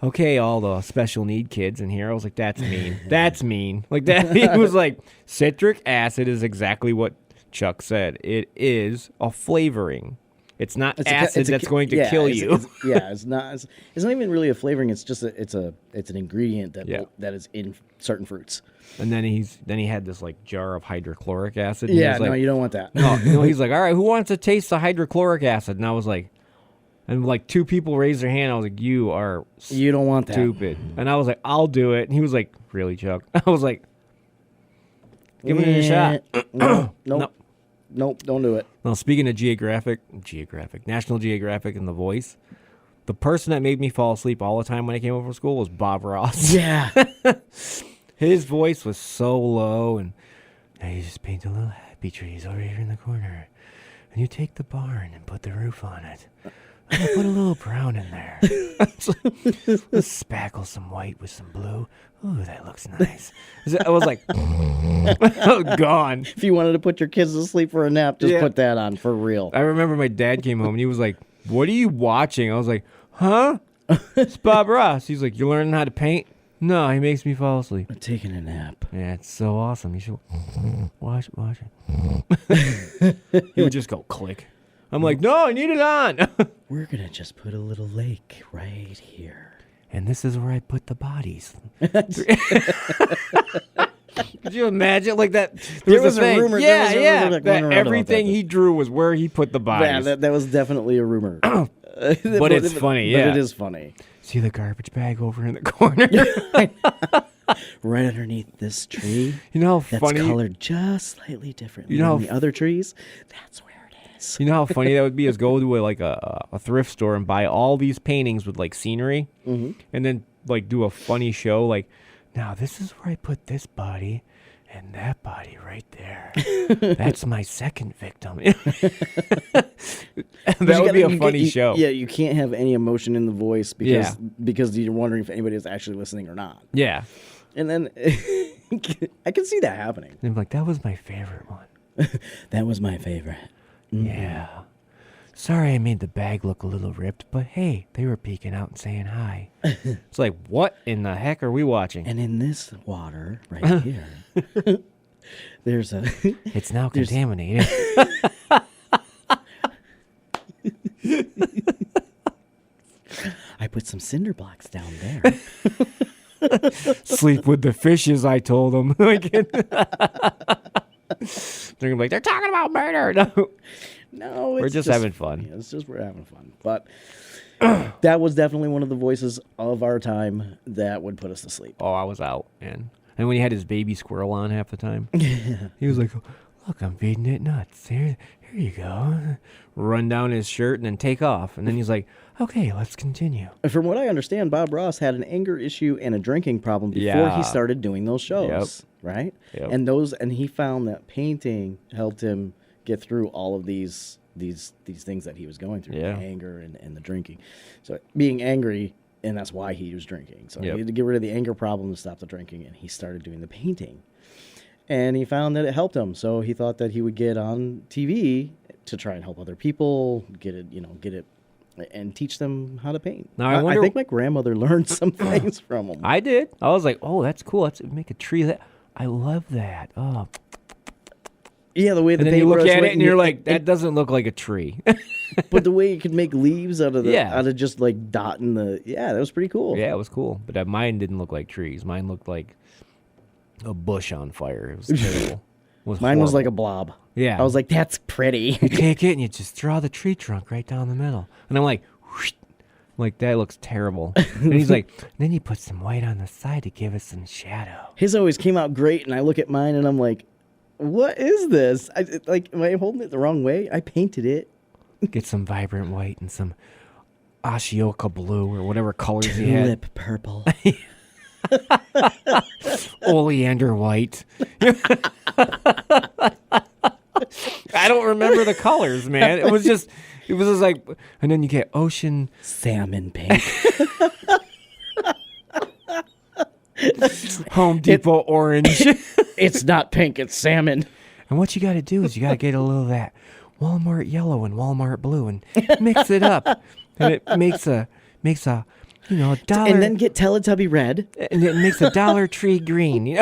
"Okay, all the special need kids in here." I was like, "That's mean. That's mean." Like that. He was like, citric acid is exactly what Chuck said. It is a flavoring. It's not acid that's going to kill you. It's not even really a flavoring. It's just it's an ingredient that is in certain fruits. And then he had this like jar of hydrochloric acid. Yeah, no, you don't want that. No, he's like, all right, who wants to taste the hydrochloric acid? And I was like, and like 2 people raised their hand. I was like, you don't want that. Stupid. And I was like, I'll do it. And he was like, really, Chuck? I was like, give it a shot. Nope, don't do it. Well, speaking of National Geographic and The Voice, the person that made me fall asleep all the time when I came home from school was Bob Ross. Yeah. His voice was so low, and now you just paint the little happy trees over here in the corner, and you take the barn and put the roof on it. I'm gonna put a little brown in there. Let's spackle some white with some blue. Ooh, that looks nice. I was like, gone. If you wanted to put your kids to sleep for a nap, just put that on for real. I remember my dad came home and he was like, what are you watching? I was like, huh? It's Bob Ross. He's like, you learning how to paint? No, he makes me fall asleep. I'm taking a nap. Yeah, it's so awesome. You should watch it. He would just go click. I'm like, no, I need it on. We're going to just put a little lake right here. And this is where I put the bodies. Could you imagine like that? There was a rumor. Yeah. That everything he drew was where he put the bodies. Yeah, that was definitely a rumor. But it's funny, yeah. But it is funny. See the garbage bag over in the corner? Right underneath this tree. You know how funny? That's colored just slightly differently than the other trees. That's where it is. You know how funny that would be is go to a thrift store and buy all these paintings with like scenery, and then like do a funny show like, now this is where I put this body and that body right there. That's my second victim. That would be a funny show. Yeah, you can't have any emotion in the voice because you're wondering if anybody is actually listening or not. Yeah. And then I can see that happening. And I'm like, that was my favorite one. That was my favorite. Mm-hmm. Yeah. Sorry I made the bag look a little ripped, but hey, they were peeking out and saying hi. It's like, what in the heck are we watching? And in this water right here, there's a... It's now contaminated. I put some cinder blocks down there. Sleep with the fishes, I told them. They're going to be like, they're talking about murder. No, we're just having fun. Yeah, we're having fun. But that was definitely one of the voices of our time that would put us to sleep. Oh, I was out, man. And when he had his baby squirrel on half the time, he was like, look, I'm feeding it nuts. Here you go. Run down his shirt and then take off. And then he's like, okay, let's continue. From what I understand, Bob Ross had an anger issue and a drinking problem before he started doing those shows, right? Yep. And he found that painting helped him get through all of these things that he was going through, the anger and the drinking. So being angry, and that's why he was drinking. So he had to get rid of the anger problem to stop the drinking, and he started doing the painting. And he found that it helped him. So he thought that he would get on TV to try and help other people, get it, and teach them how to paint. Now, I think my grandmother learned some things from him. I did. I was like, oh, that's cool. Let's make a tree. I love that. Oh. Yeah, the way that and then you look at it and you're like, that doesn't look like a tree. But the way you could make leaves out of just like dotting that was pretty cool. Yeah, it was cool. But mine didn't look like trees. Mine looked like a bush on fire. It was terrible. Mine was like a blob. Yeah. I was like, that's pretty. You take it and you just draw the tree trunk right down the middle. And I'm like, whoosh. Like, that looks terrible. And he's like, then you put some white on the side to give us some shadow. His always came out great, and I look at mine and I'm like, what is this? Am I holding it the wrong way? I painted it. Get some vibrant white and some Ashioka blue or whatever colors he had. Tulip purple. Oleander white. I don't remember the colors, man. It was just like, and then you get ocean salmon pink. Home Depot orange. It's not pink, it's salmon. And what you got to do is you got to get a little of that Walmart yellow and Walmart blue and mix it up. And it makes a $1. And then get Teletubby red. And it makes a Dollar Tree green.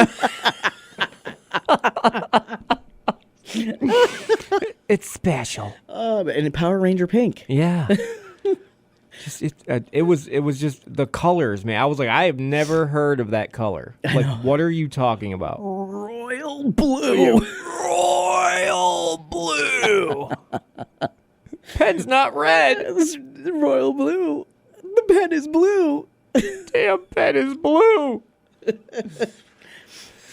It's special. And Power Ranger Pink. Yeah. It was just the colors, man. I was like, I have never heard of that color. Like, what are you talking about? Royal blue. Royal blue. Pen's not red. It's royal blue. The pen is blue. Damn, pen is blue.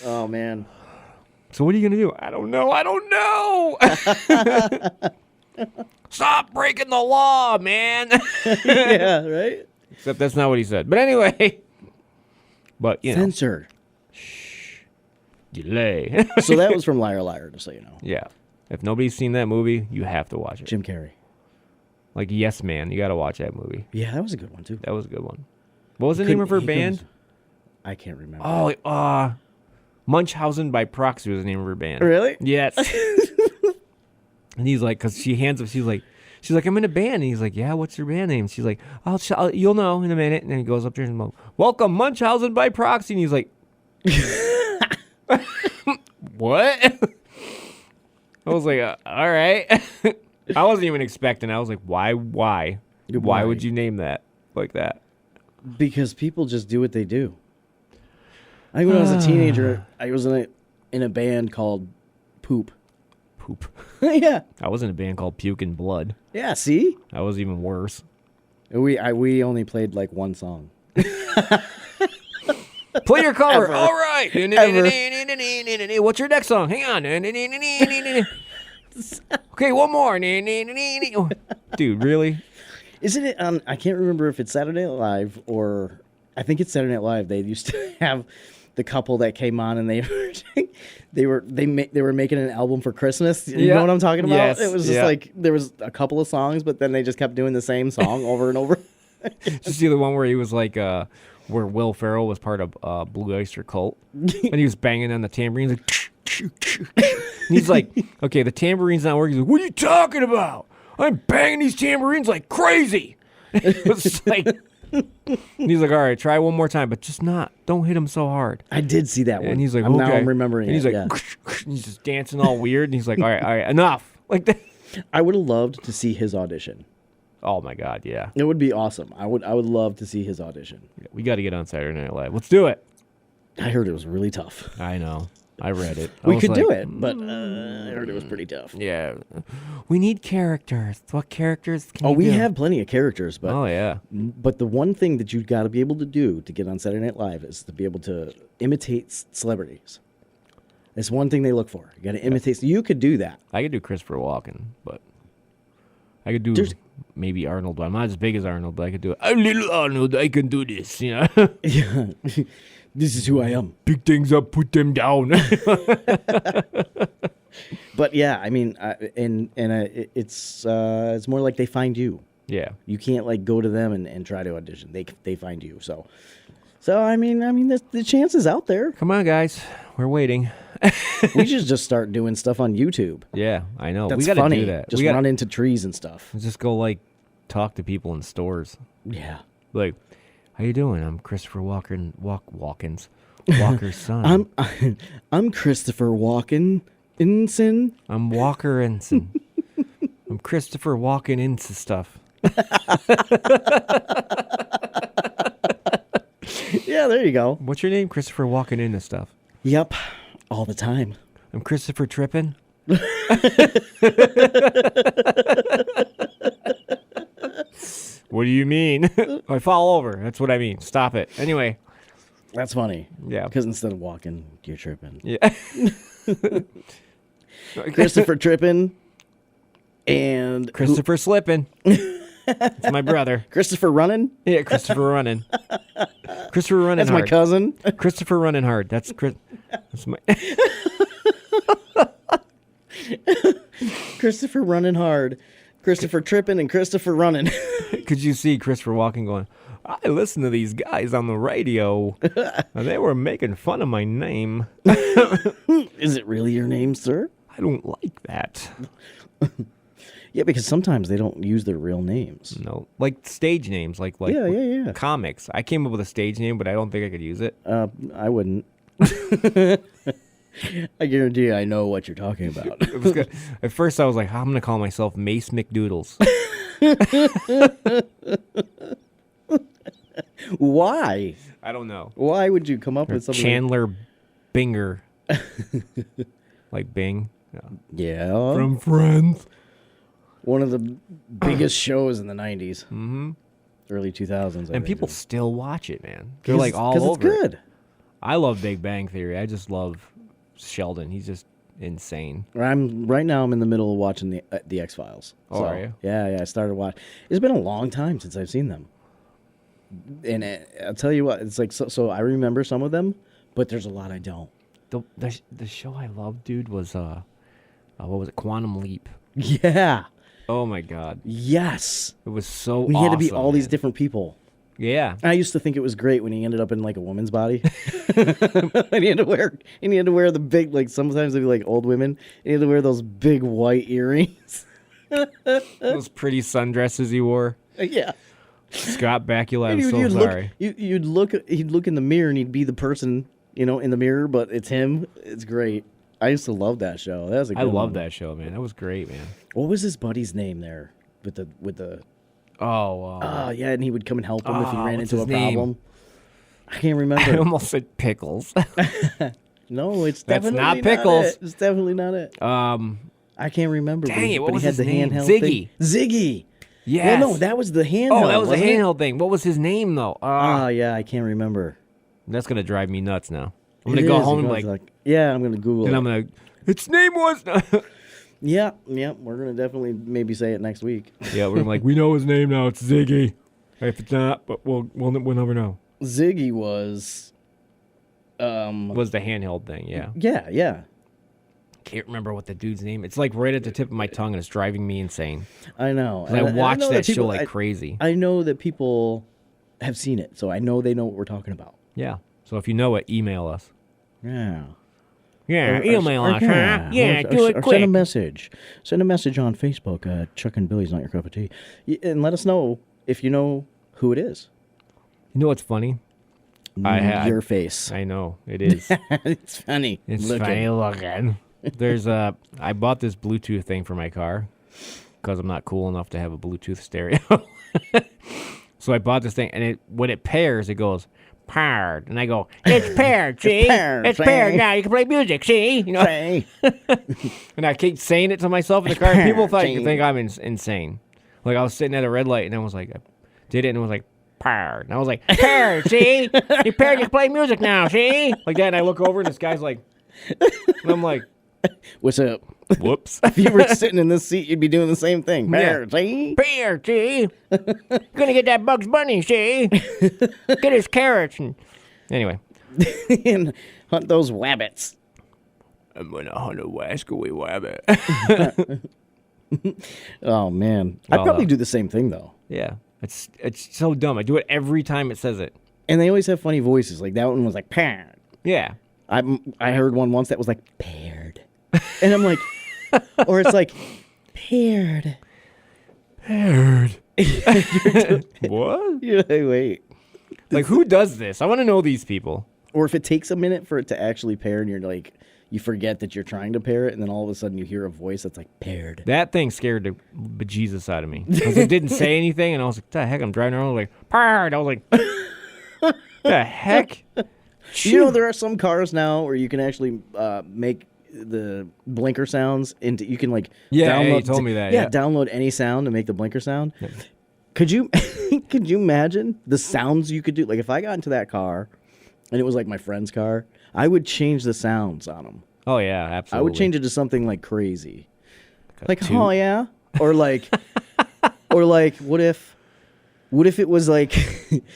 Oh, man. So what are you going to do? I don't know. Stop breaking the law, man. Yeah, right? Except that's not what he said. But anyway. But, you know. Censored. Delay. So that was from Liar Liar, just so you know. Yeah. If nobody's seen that movie, you have to watch it. Jim Carrey. Like Yes Man, you got to watch that movie. Yeah, that was a good one, too. That was a good one. What was the name of her band? I can't remember. Oh, Munchausen by Proxy was the name of her band. Really? Yes. And he's like, because she hands up, she's like, I'm in a band. And he's like, yeah, what's your band name? She's like, you'll know in a minute. And then he goes up there and goes, welcome, Munchausen by Proxy. And he's like, what? I was like, all right. I wasn't even expecting. I was like, why? Why would you name that like that? Because people just do what they do. I think when I was a teenager, I was in a band called Poop. Poop. Yeah. I was in a band called Puke and Blood. Yeah, see? That was even worse. We only played like one song. Play your cover. Ever. All right. Ever. What's your next song? Hang on. Okay, one more. Dude, really? Isn't it on? I can't remember if it's Saturday Night Live or I think it's Saturday Night Live. They used to have the couple that came on and they were making an album for Christmas. You know what I'm talking about? Yes. It was just like there was a couple of songs, but then they just kept doing the same song over and over. Did you see the one where he was like, where Will Ferrell was part of Blue Oyster Cult, and he was banging on the tambourines like. And he's like, okay, the tamborine's not working. He's like, what are you talking about? I'm banging these tambourines like crazy. It was like, and he's like, all right, try one more time, but just don't hit him so hard. I did see that one. And he's like, now okay. I'm remembering and he's it. like, Yeah. and he's just dancing all weird. And he's like, all right, enough. Like that. I would have loved to see his audition. Oh my God, yeah. It would be awesome. I would love to see his audition. We got to get on Saturday Night Live. Let's do it. I heard it was really tough. I know. I read it. We could do it, but I heard it was pretty tough. Yeah. We need characters. What characters can you We do? have plenty of characters, but Oh, yeah. But the one thing that you've got to be able to do to get on Saturday Night Live is to be able to imitate celebrities. That's one thing they look for. You got to imitate. You could do that. I could do Christopher Walken, but I could do maybe Arnold. I'm not as big as Arnold, but I could do it. I'm little Arnold. I can do this. You know? Yeah. This is who I am. Pick things up, put them down. But yeah, I mean, it's more like they find you. Yeah. You can't like go to them and try to audition. They find you. So I mean, the chance is out there. Come on, guys. We're waiting. We should just start doing stuff on YouTube. Yeah, I know. That's we got to funny. do that. Just run into trees and stuff. Just go like talk to people in stores. Yeah. Like, how you doing? I'm Christopher Walken's Walker's son. I'm Christopher Walken-inson. I'm Walker Ensign. I'm Christopher Walken into stuff. Yeah, there you go. What's your name? Christopher Walken into stuff. Yep, all the time. I'm Christopher Trippin. What do you mean? I fall over. That's what I mean. Stop it. Anyway. That's funny. Yeah. Because instead of walking, you're tripping. Yeah. Christopher tripping and Christopher slipping. It's my brother. Christopher running. Yeah, Christopher running. Christopher running That's hard. my cousin. Christopher running hard. That's my. Christopher running hard. Christopher tripping and Christopher running. Could you see Christopher Walken going, I listened to these guys on the radio, and they were making fun of my name. Is it really your name, sir? I don't like that. Yeah, because sometimes they don't use their real names. No, like stage names, like Yeah. comics. I came up with a stage name, but I don't think I could use it. I wouldn't. I guarantee you I know what you're talking about. It was good. At first, I was like, I'm going to call myself Mace McDoodles. Why? I don't know. Why would you come up Or with something? Chandler Binger. Like Bing. Yeah. From Friends. One of the biggest shows in the 90s. Mm-hmm. Early 2000s. And people still watch it, man. They're like all over. Because it's good. I love Big Bang Theory. I just love Sheldon. He's just insane. Right now I'm in the middle of watching the X-Files. Oh, are you? Yeah, I started watching. It's been a long time since I've seen them. And I'll tell you what, it's like, so I remember some of them, but there's a lot I don't. The show I loved, dude, was, what was it? Quantum Leap. Yeah. Oh, my God. Yes. It was so We had to be awesome, all these man. different people. Yeah. I used to think it was great when he ended up in like a woman's body. and he had to wear the big, like sometimes they'd be like old women. And he had to wear those big white earrings. Those pretty sundresses he wore. Yeah. Scott Bakula, I'm And so sorry. He'd look in the mirror and he'd be the person, in the mirror, but it's him. It's great. I used to love that show. That was a good I one. love that show, man. That was great, man. What was his buddy's name there with the Oh, yeah, and he would come and help him if he ran what's into his a name? problem. I can't I remember. almost said Pickles. No, it's That's definitely not Pickles. It. It's definitely not it. I can't remember. Dang it, what but was he had his the name? handheld Ziggy. thing. Ziggy. Yes. Well, no, that was the handheld. Oh, that was a wasn't it? handheld thing. What was his name, though? Yeah, I can't remember. That's going to drive me nuts now. I'm It going to go is. home and It goes like, yeah, I'm gonna Google and it. I'm going to, its name was, Yeah, we're gonna definitely maybe say it next week. yeah, we're like, we know his name now. It's Ziggy. If it's not, but we'll never know. Ziggy was, Was the handheld thing, yeah. yeah. Can't remember what the dude's name. It's like right at the tip of my tongue, and it's driving me insane. I know. 'Cause I And watched know that show people- like crazy. I know that people have seen it, so I know they know what we're talking about. Yeah. So if you know it, email us. Yeah. Yeah, Or- email or- us, huh? Yeah, or- do it or quick. Send a message. Send a message on Facebook. Chuck and Billy's not your cup of tea, and let us know if you know who it is. You know what's funny? Your face. I know it is. It's funny. It's looking. funny looking. There's I bought this Bluetooth thing for my car because I'm not cool enough to have a Bluetooth stereo. So I bought this thing, and when it pairs, it goes paired, and I go, it's paired, see? It's paired. Now you can play music, see? Say. And I keep saying it to myself in the car, and people paired, think I'm insane. Like I was sitting at a red light, and I was like, I did it, and it was like paired, and I was like, paired, see? You paired, you can play music now, see? Like that, and I look over, and this guy's like, and I'm like, What's up? whoops. If you were sitting in this seat, you'd be doing the same thing. Yeah. See? Beer, see? Gonna get that Bugs Bunny, see? Get his carrots. And... Anyway. And hunt those wabbits. I'm gonna hunt a wascally wabbit. Oh, man. I'd Well, probably do the same thing, though. Yeah. It's so dumb. I do it every time it says it. And they always have funny voices. Like, that one was like, paired. Yeah. I heard one once that was like, paired. And I'm like, or it's like, paired. Paired. What? You're like, wait. Like, who does this? I want to know these people. Or if it takes a minute for it to actually pair and you're like, you forget that you're trying to pair it, and then all of a sudden you hear a voice that's like, paired. That thing scared the bejesus out of me. Because it didn't say anything, and I was like, the heck? I'm driving around like, paired. I was like, the heck? You know, there are some cars now where you can actually make the blinker sounds into. You can like you told me that. Yeah, download any sound to make the blinker sound. Yeah. Could you imagine the sounds you could do? Like if I got into that car, and it was like my friend's car, I would change the sounds on them. Oh yeah, absolutely. I would change it to something like crazy, like two. oh yeah, or like, or like what if it was like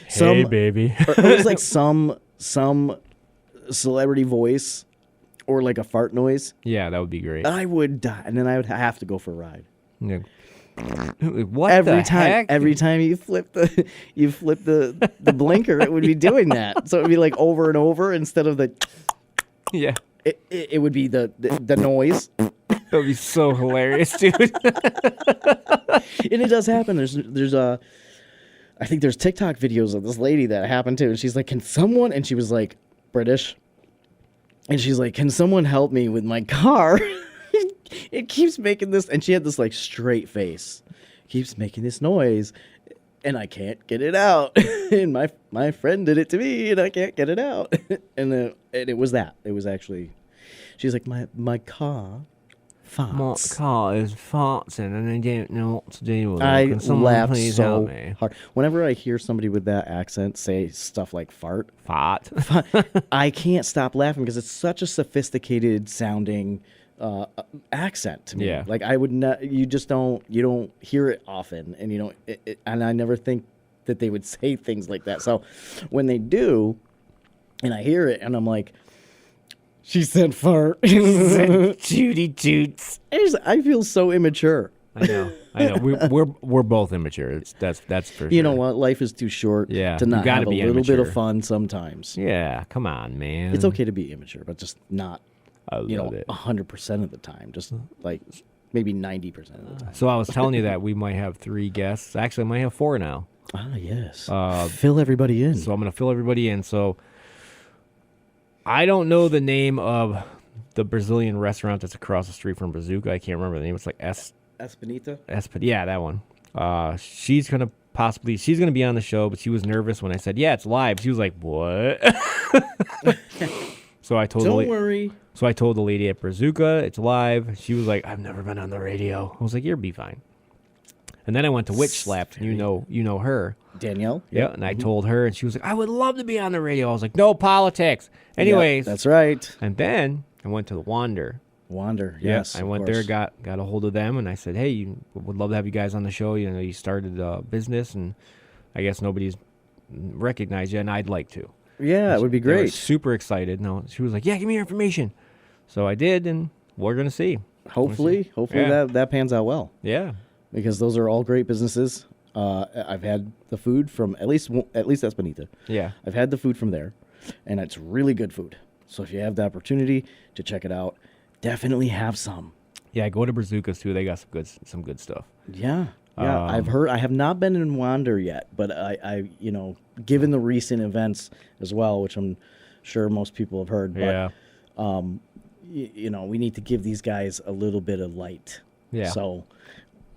some hey baby, or it was like some celebrity voice or like a fart noise. Yeah, that would be great. I would die, and then I would have to go for a ride. Yeah. What Every the time, heck? every time you flip the blinker, it would be doing that. So it would be like over and over instead of the. Yeah, it would be the noise. that would be so hilarious, dude. And it does happen. There's I think there's TikTok videos of this lady that happened to, and she's like, "Can someone?" And she was like British, And she's like, can someone help me with my car? It keeps making this, and she had this like straight face. Keeps making this noise, and I can't get it out. And my friend did it to me, and I can't get it out. And it was that. It was actually, she's like, my car farts. My car is farting, and I don't know what to do with it. I Can someone laugh please so help me? hard. Whenever I hear somebody with that accent say stuff like fart, Fart. I can't stop laughing because it's such a sophisticated sounding accent to me. Yeah. Like I would not, you don't hear it often, and you don't, and I never think that they would say things like that. So when they do, and I hear it, and I'm like, she said fart. Judy toots. I feel so immature. I know. We're both immature. That's for sure. You know what? Life is too short Yeah, to you not gotta have a be little bit of immature. fun sometimes. Yeah, come on, man. It's okay to be immature, but just not, I love it. 100% of the time. Just like maybe 90% of the time. So I was telling you that we might have 3 guests. Actually, I might have 4 now. Ah, yes. Fill everybody in. So I'm going to fill everybody in. So I don't know the name of the Brazilian restaurant that's across the street from Bazooka. I can't remember the name. It's like Espinita? Yeah, that one. She's going to be on the show, but she was nervous when I said, yeah, it's live. She was like, what? So I told Don't worry. So I told the lady at Bazooka, it's live. She was like, I've never been on the radio. I was like, you'll be fine. And then I went to Witch Slapped, and you know her. Danielle? Yeah, and I told her, and she was like, I would love to be on the radio. I was like, no politics. Anyways. Yeah, that's right. And then I went to the Wander. Wander, Yeah, yes. I of went course. there, got a hold of them, and I said, hey, would love to have you guys on the show. You know, you started a business, and I guess nobody's recognized you, and I'd like to. Yeah, it would be They were great. super excited. No, she was like, yeah, give me your information. So I did, and we're going to see. Hopefully Yeah. that pans out well. Yeah. Because those are all great businesses. I've had the food from at least Espinita. Yeah. I've had the food from there, and it's really good food. So if you have the opportunity to check it out, definitely have some. Yeah, go to Bazookas, too. They got some good stuff. Yeah. Yeah, I've heard. I have not been in Wander yet, but I given the recent events as well, which I'm sure most people have heard. But, Yeah. we need to give these guys a little bit of light. Yeah. So,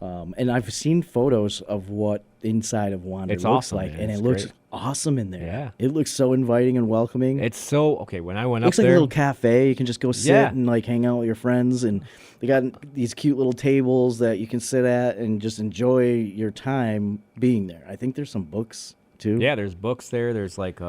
and I've seen photos of what inside of Wander It's looks awesome, like, man. and It's it looks great. awesome in there. Yeah. It looks so inviting and welcoming. It's so, okay, when I went Looks up like there. a little cafe. You can just go sit Yeah. and like hang out with your friends, and they got these cute little tables that you can sit at and just enjoy your time being there. I think there's some books too. Yeah, there's books there. There's like,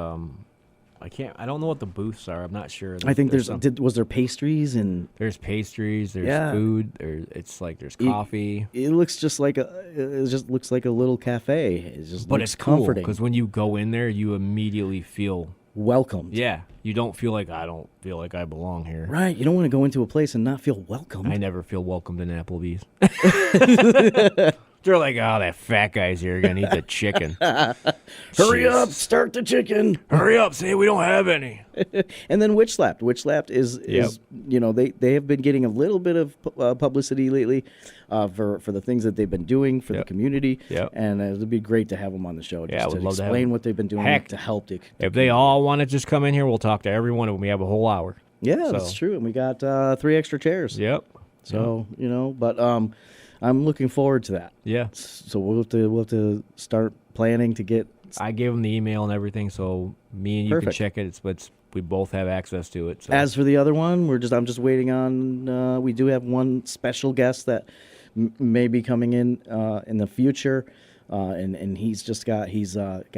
I don't know what the booths are. I'm not sure. I think there's some- was there pastries, and there's pastries, there's Yeah. food, there's coffee. it looks just like it just looks like a little cafe. It just But looks it's cool comforting. because when you go in there, you immediately feel, Welcomed. yeah, you don't feel like I don't feel like I belong here. Right. You don't want to go into a place and not feel welcomed. I never feel welcomed in Applebee's. They're like, oh, that fat guy's here gonna eat the chicken. Hurry Jeez. up, start the chicken. Hurry up, say we don't have any. And then Witch Slapped. Witch Slapped is they have been getting a little bit of publicity lately for the things that they've been doing for the Yep. community. Yep. And it would be great to have them on the show Yeah, I just would to love to have explain them. what they've been doing Heck, to help the If they all want to just come in here, we'll talk to every one of them. We have a whole hour. Yeah, So- that's true. And we got 3 extra chairs. Yep. So, but I'm looking forward to that. Yeah. So we'll have to start planning to get. I gave them the email and everything, so me and you Perfect. can check it. We both have access to it. So. As for the other one, I'm just waiting on. We do have one special guest that may be coming in the future, and he's got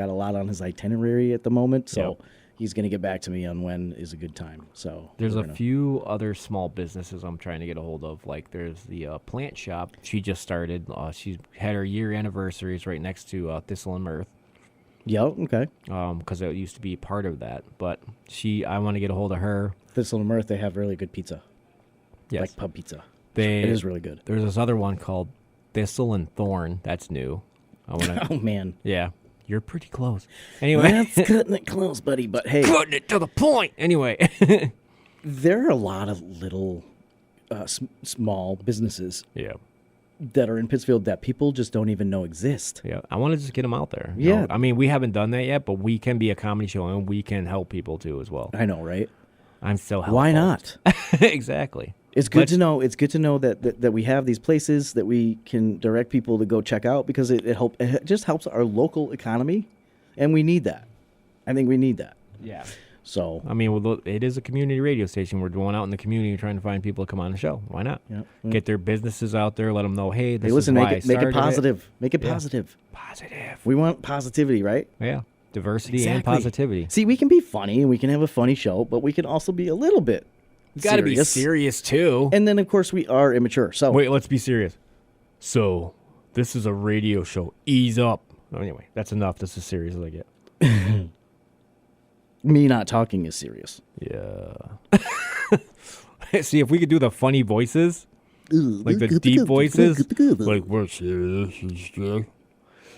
a lot on his itinerary at the moment, so Yep. he's going to get back to me on when is a good time. So There's we're a gonna- few other small businesses I'm trying to get a hold of. Like there's the plant shop. She just started. She had her year anniversaries right next to Thistle and Mirth. Yeah. Okay. Because it used to be part of that. But I want to get a hold of her. Thistle and Mirth, they have really good pizza, Yes. like pub pizza. It It is really good. There's this other one called Thistle and Thorn. That's new. I want to. Oh man, Yeah, you're pretty close. Anyway, that's cutting it close, buddy. But hey, putting it to the point. Anyway. there are a lot of little small businesses Yeah. that are in Pittsfield that people just don't even know exist. Yeah, I want to just get them out there. you Yeah. know? I mean, we haven't done that yet, but we can be a comedy show and we can help people too as well. I know, right? I'm so helpful. Why not? Exactly. It's good to know. It's good to know that we have these places that we can direct people to go check out because it just helps our local economy, and we need that. I think we need that. Yeah. So I mean, it is a community radio station. We're going out in the community trying to find people to come on the show. Why not? Yeah. Get their businesses out there. Let them know, hey, this listen, is why make it I positive. started Make it Yeah. positive. Positive. We want positivity, right? Yeah. Diversity and Exactly. positivity. See, we can be funny and we can have a funny show, but we can also be a little bit Got to be serious too. And then, of course, we are immature. So Wait, let's be serious. So, this is a radio show. Ease up. Anyway, that's enough. That's as serious as I get. me not talking is serious. Yeah. See, if we could do the funny voices, like the deep voices, like we're serious.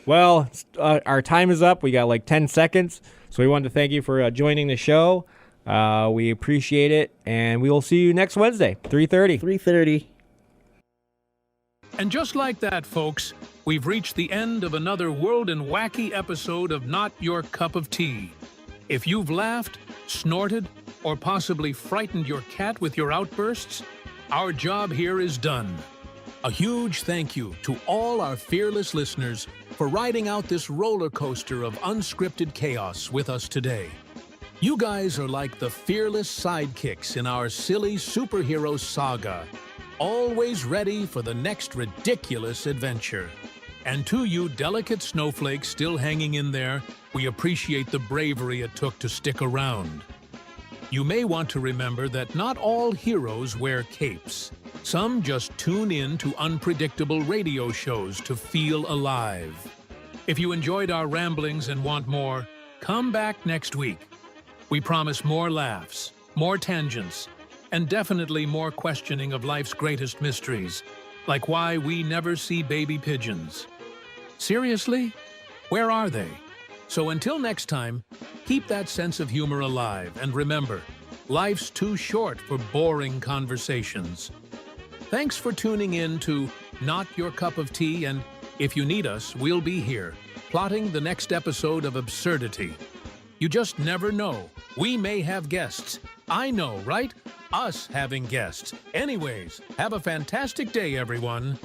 Well, our time is up. We got like 10 seconds. So we wanted to thank you for joining the show. We appreciate it. And we will see you next Wednesday, 3:30. 3:30. And just like that, folks, we've reached the end of another world and wacky episode of Not Your Cup of Tea. If you've laughed, snorted, or possibly frightened your cat with your outbursts, our job here is done. A huge thank you to all our fearless listeners for riding out this roller coaster of unscripted chaos with us today. You guys are like the fearless sidekicks in our silly superhero saga, always ready for the next ridiculous adventure. And to you delicate snowflakes still hanging in there, we appreciate the bravery it took to stick around. You may want to remember that not all heroes wear capes. Some just tune in to unpredictable radio shows to feel alive. If you enjoyed our ramblings and want more, come back next week. We promise more laughs, more tangents, and definitely more questioning of life's greatest mysteries, like why we never see baby pigeons. Seriously? Where are they? So until next time, keep that sense of humor alive, and remember, life's too short for boring conversations. Thanks for tuning in to Not Your Cup of Tea, and if you need us, we'll be here, plotting the next episode of Absurdity. You just never know. We may have guests. I know, right? Us having guests. Anyways, have a fantastic day, everyone.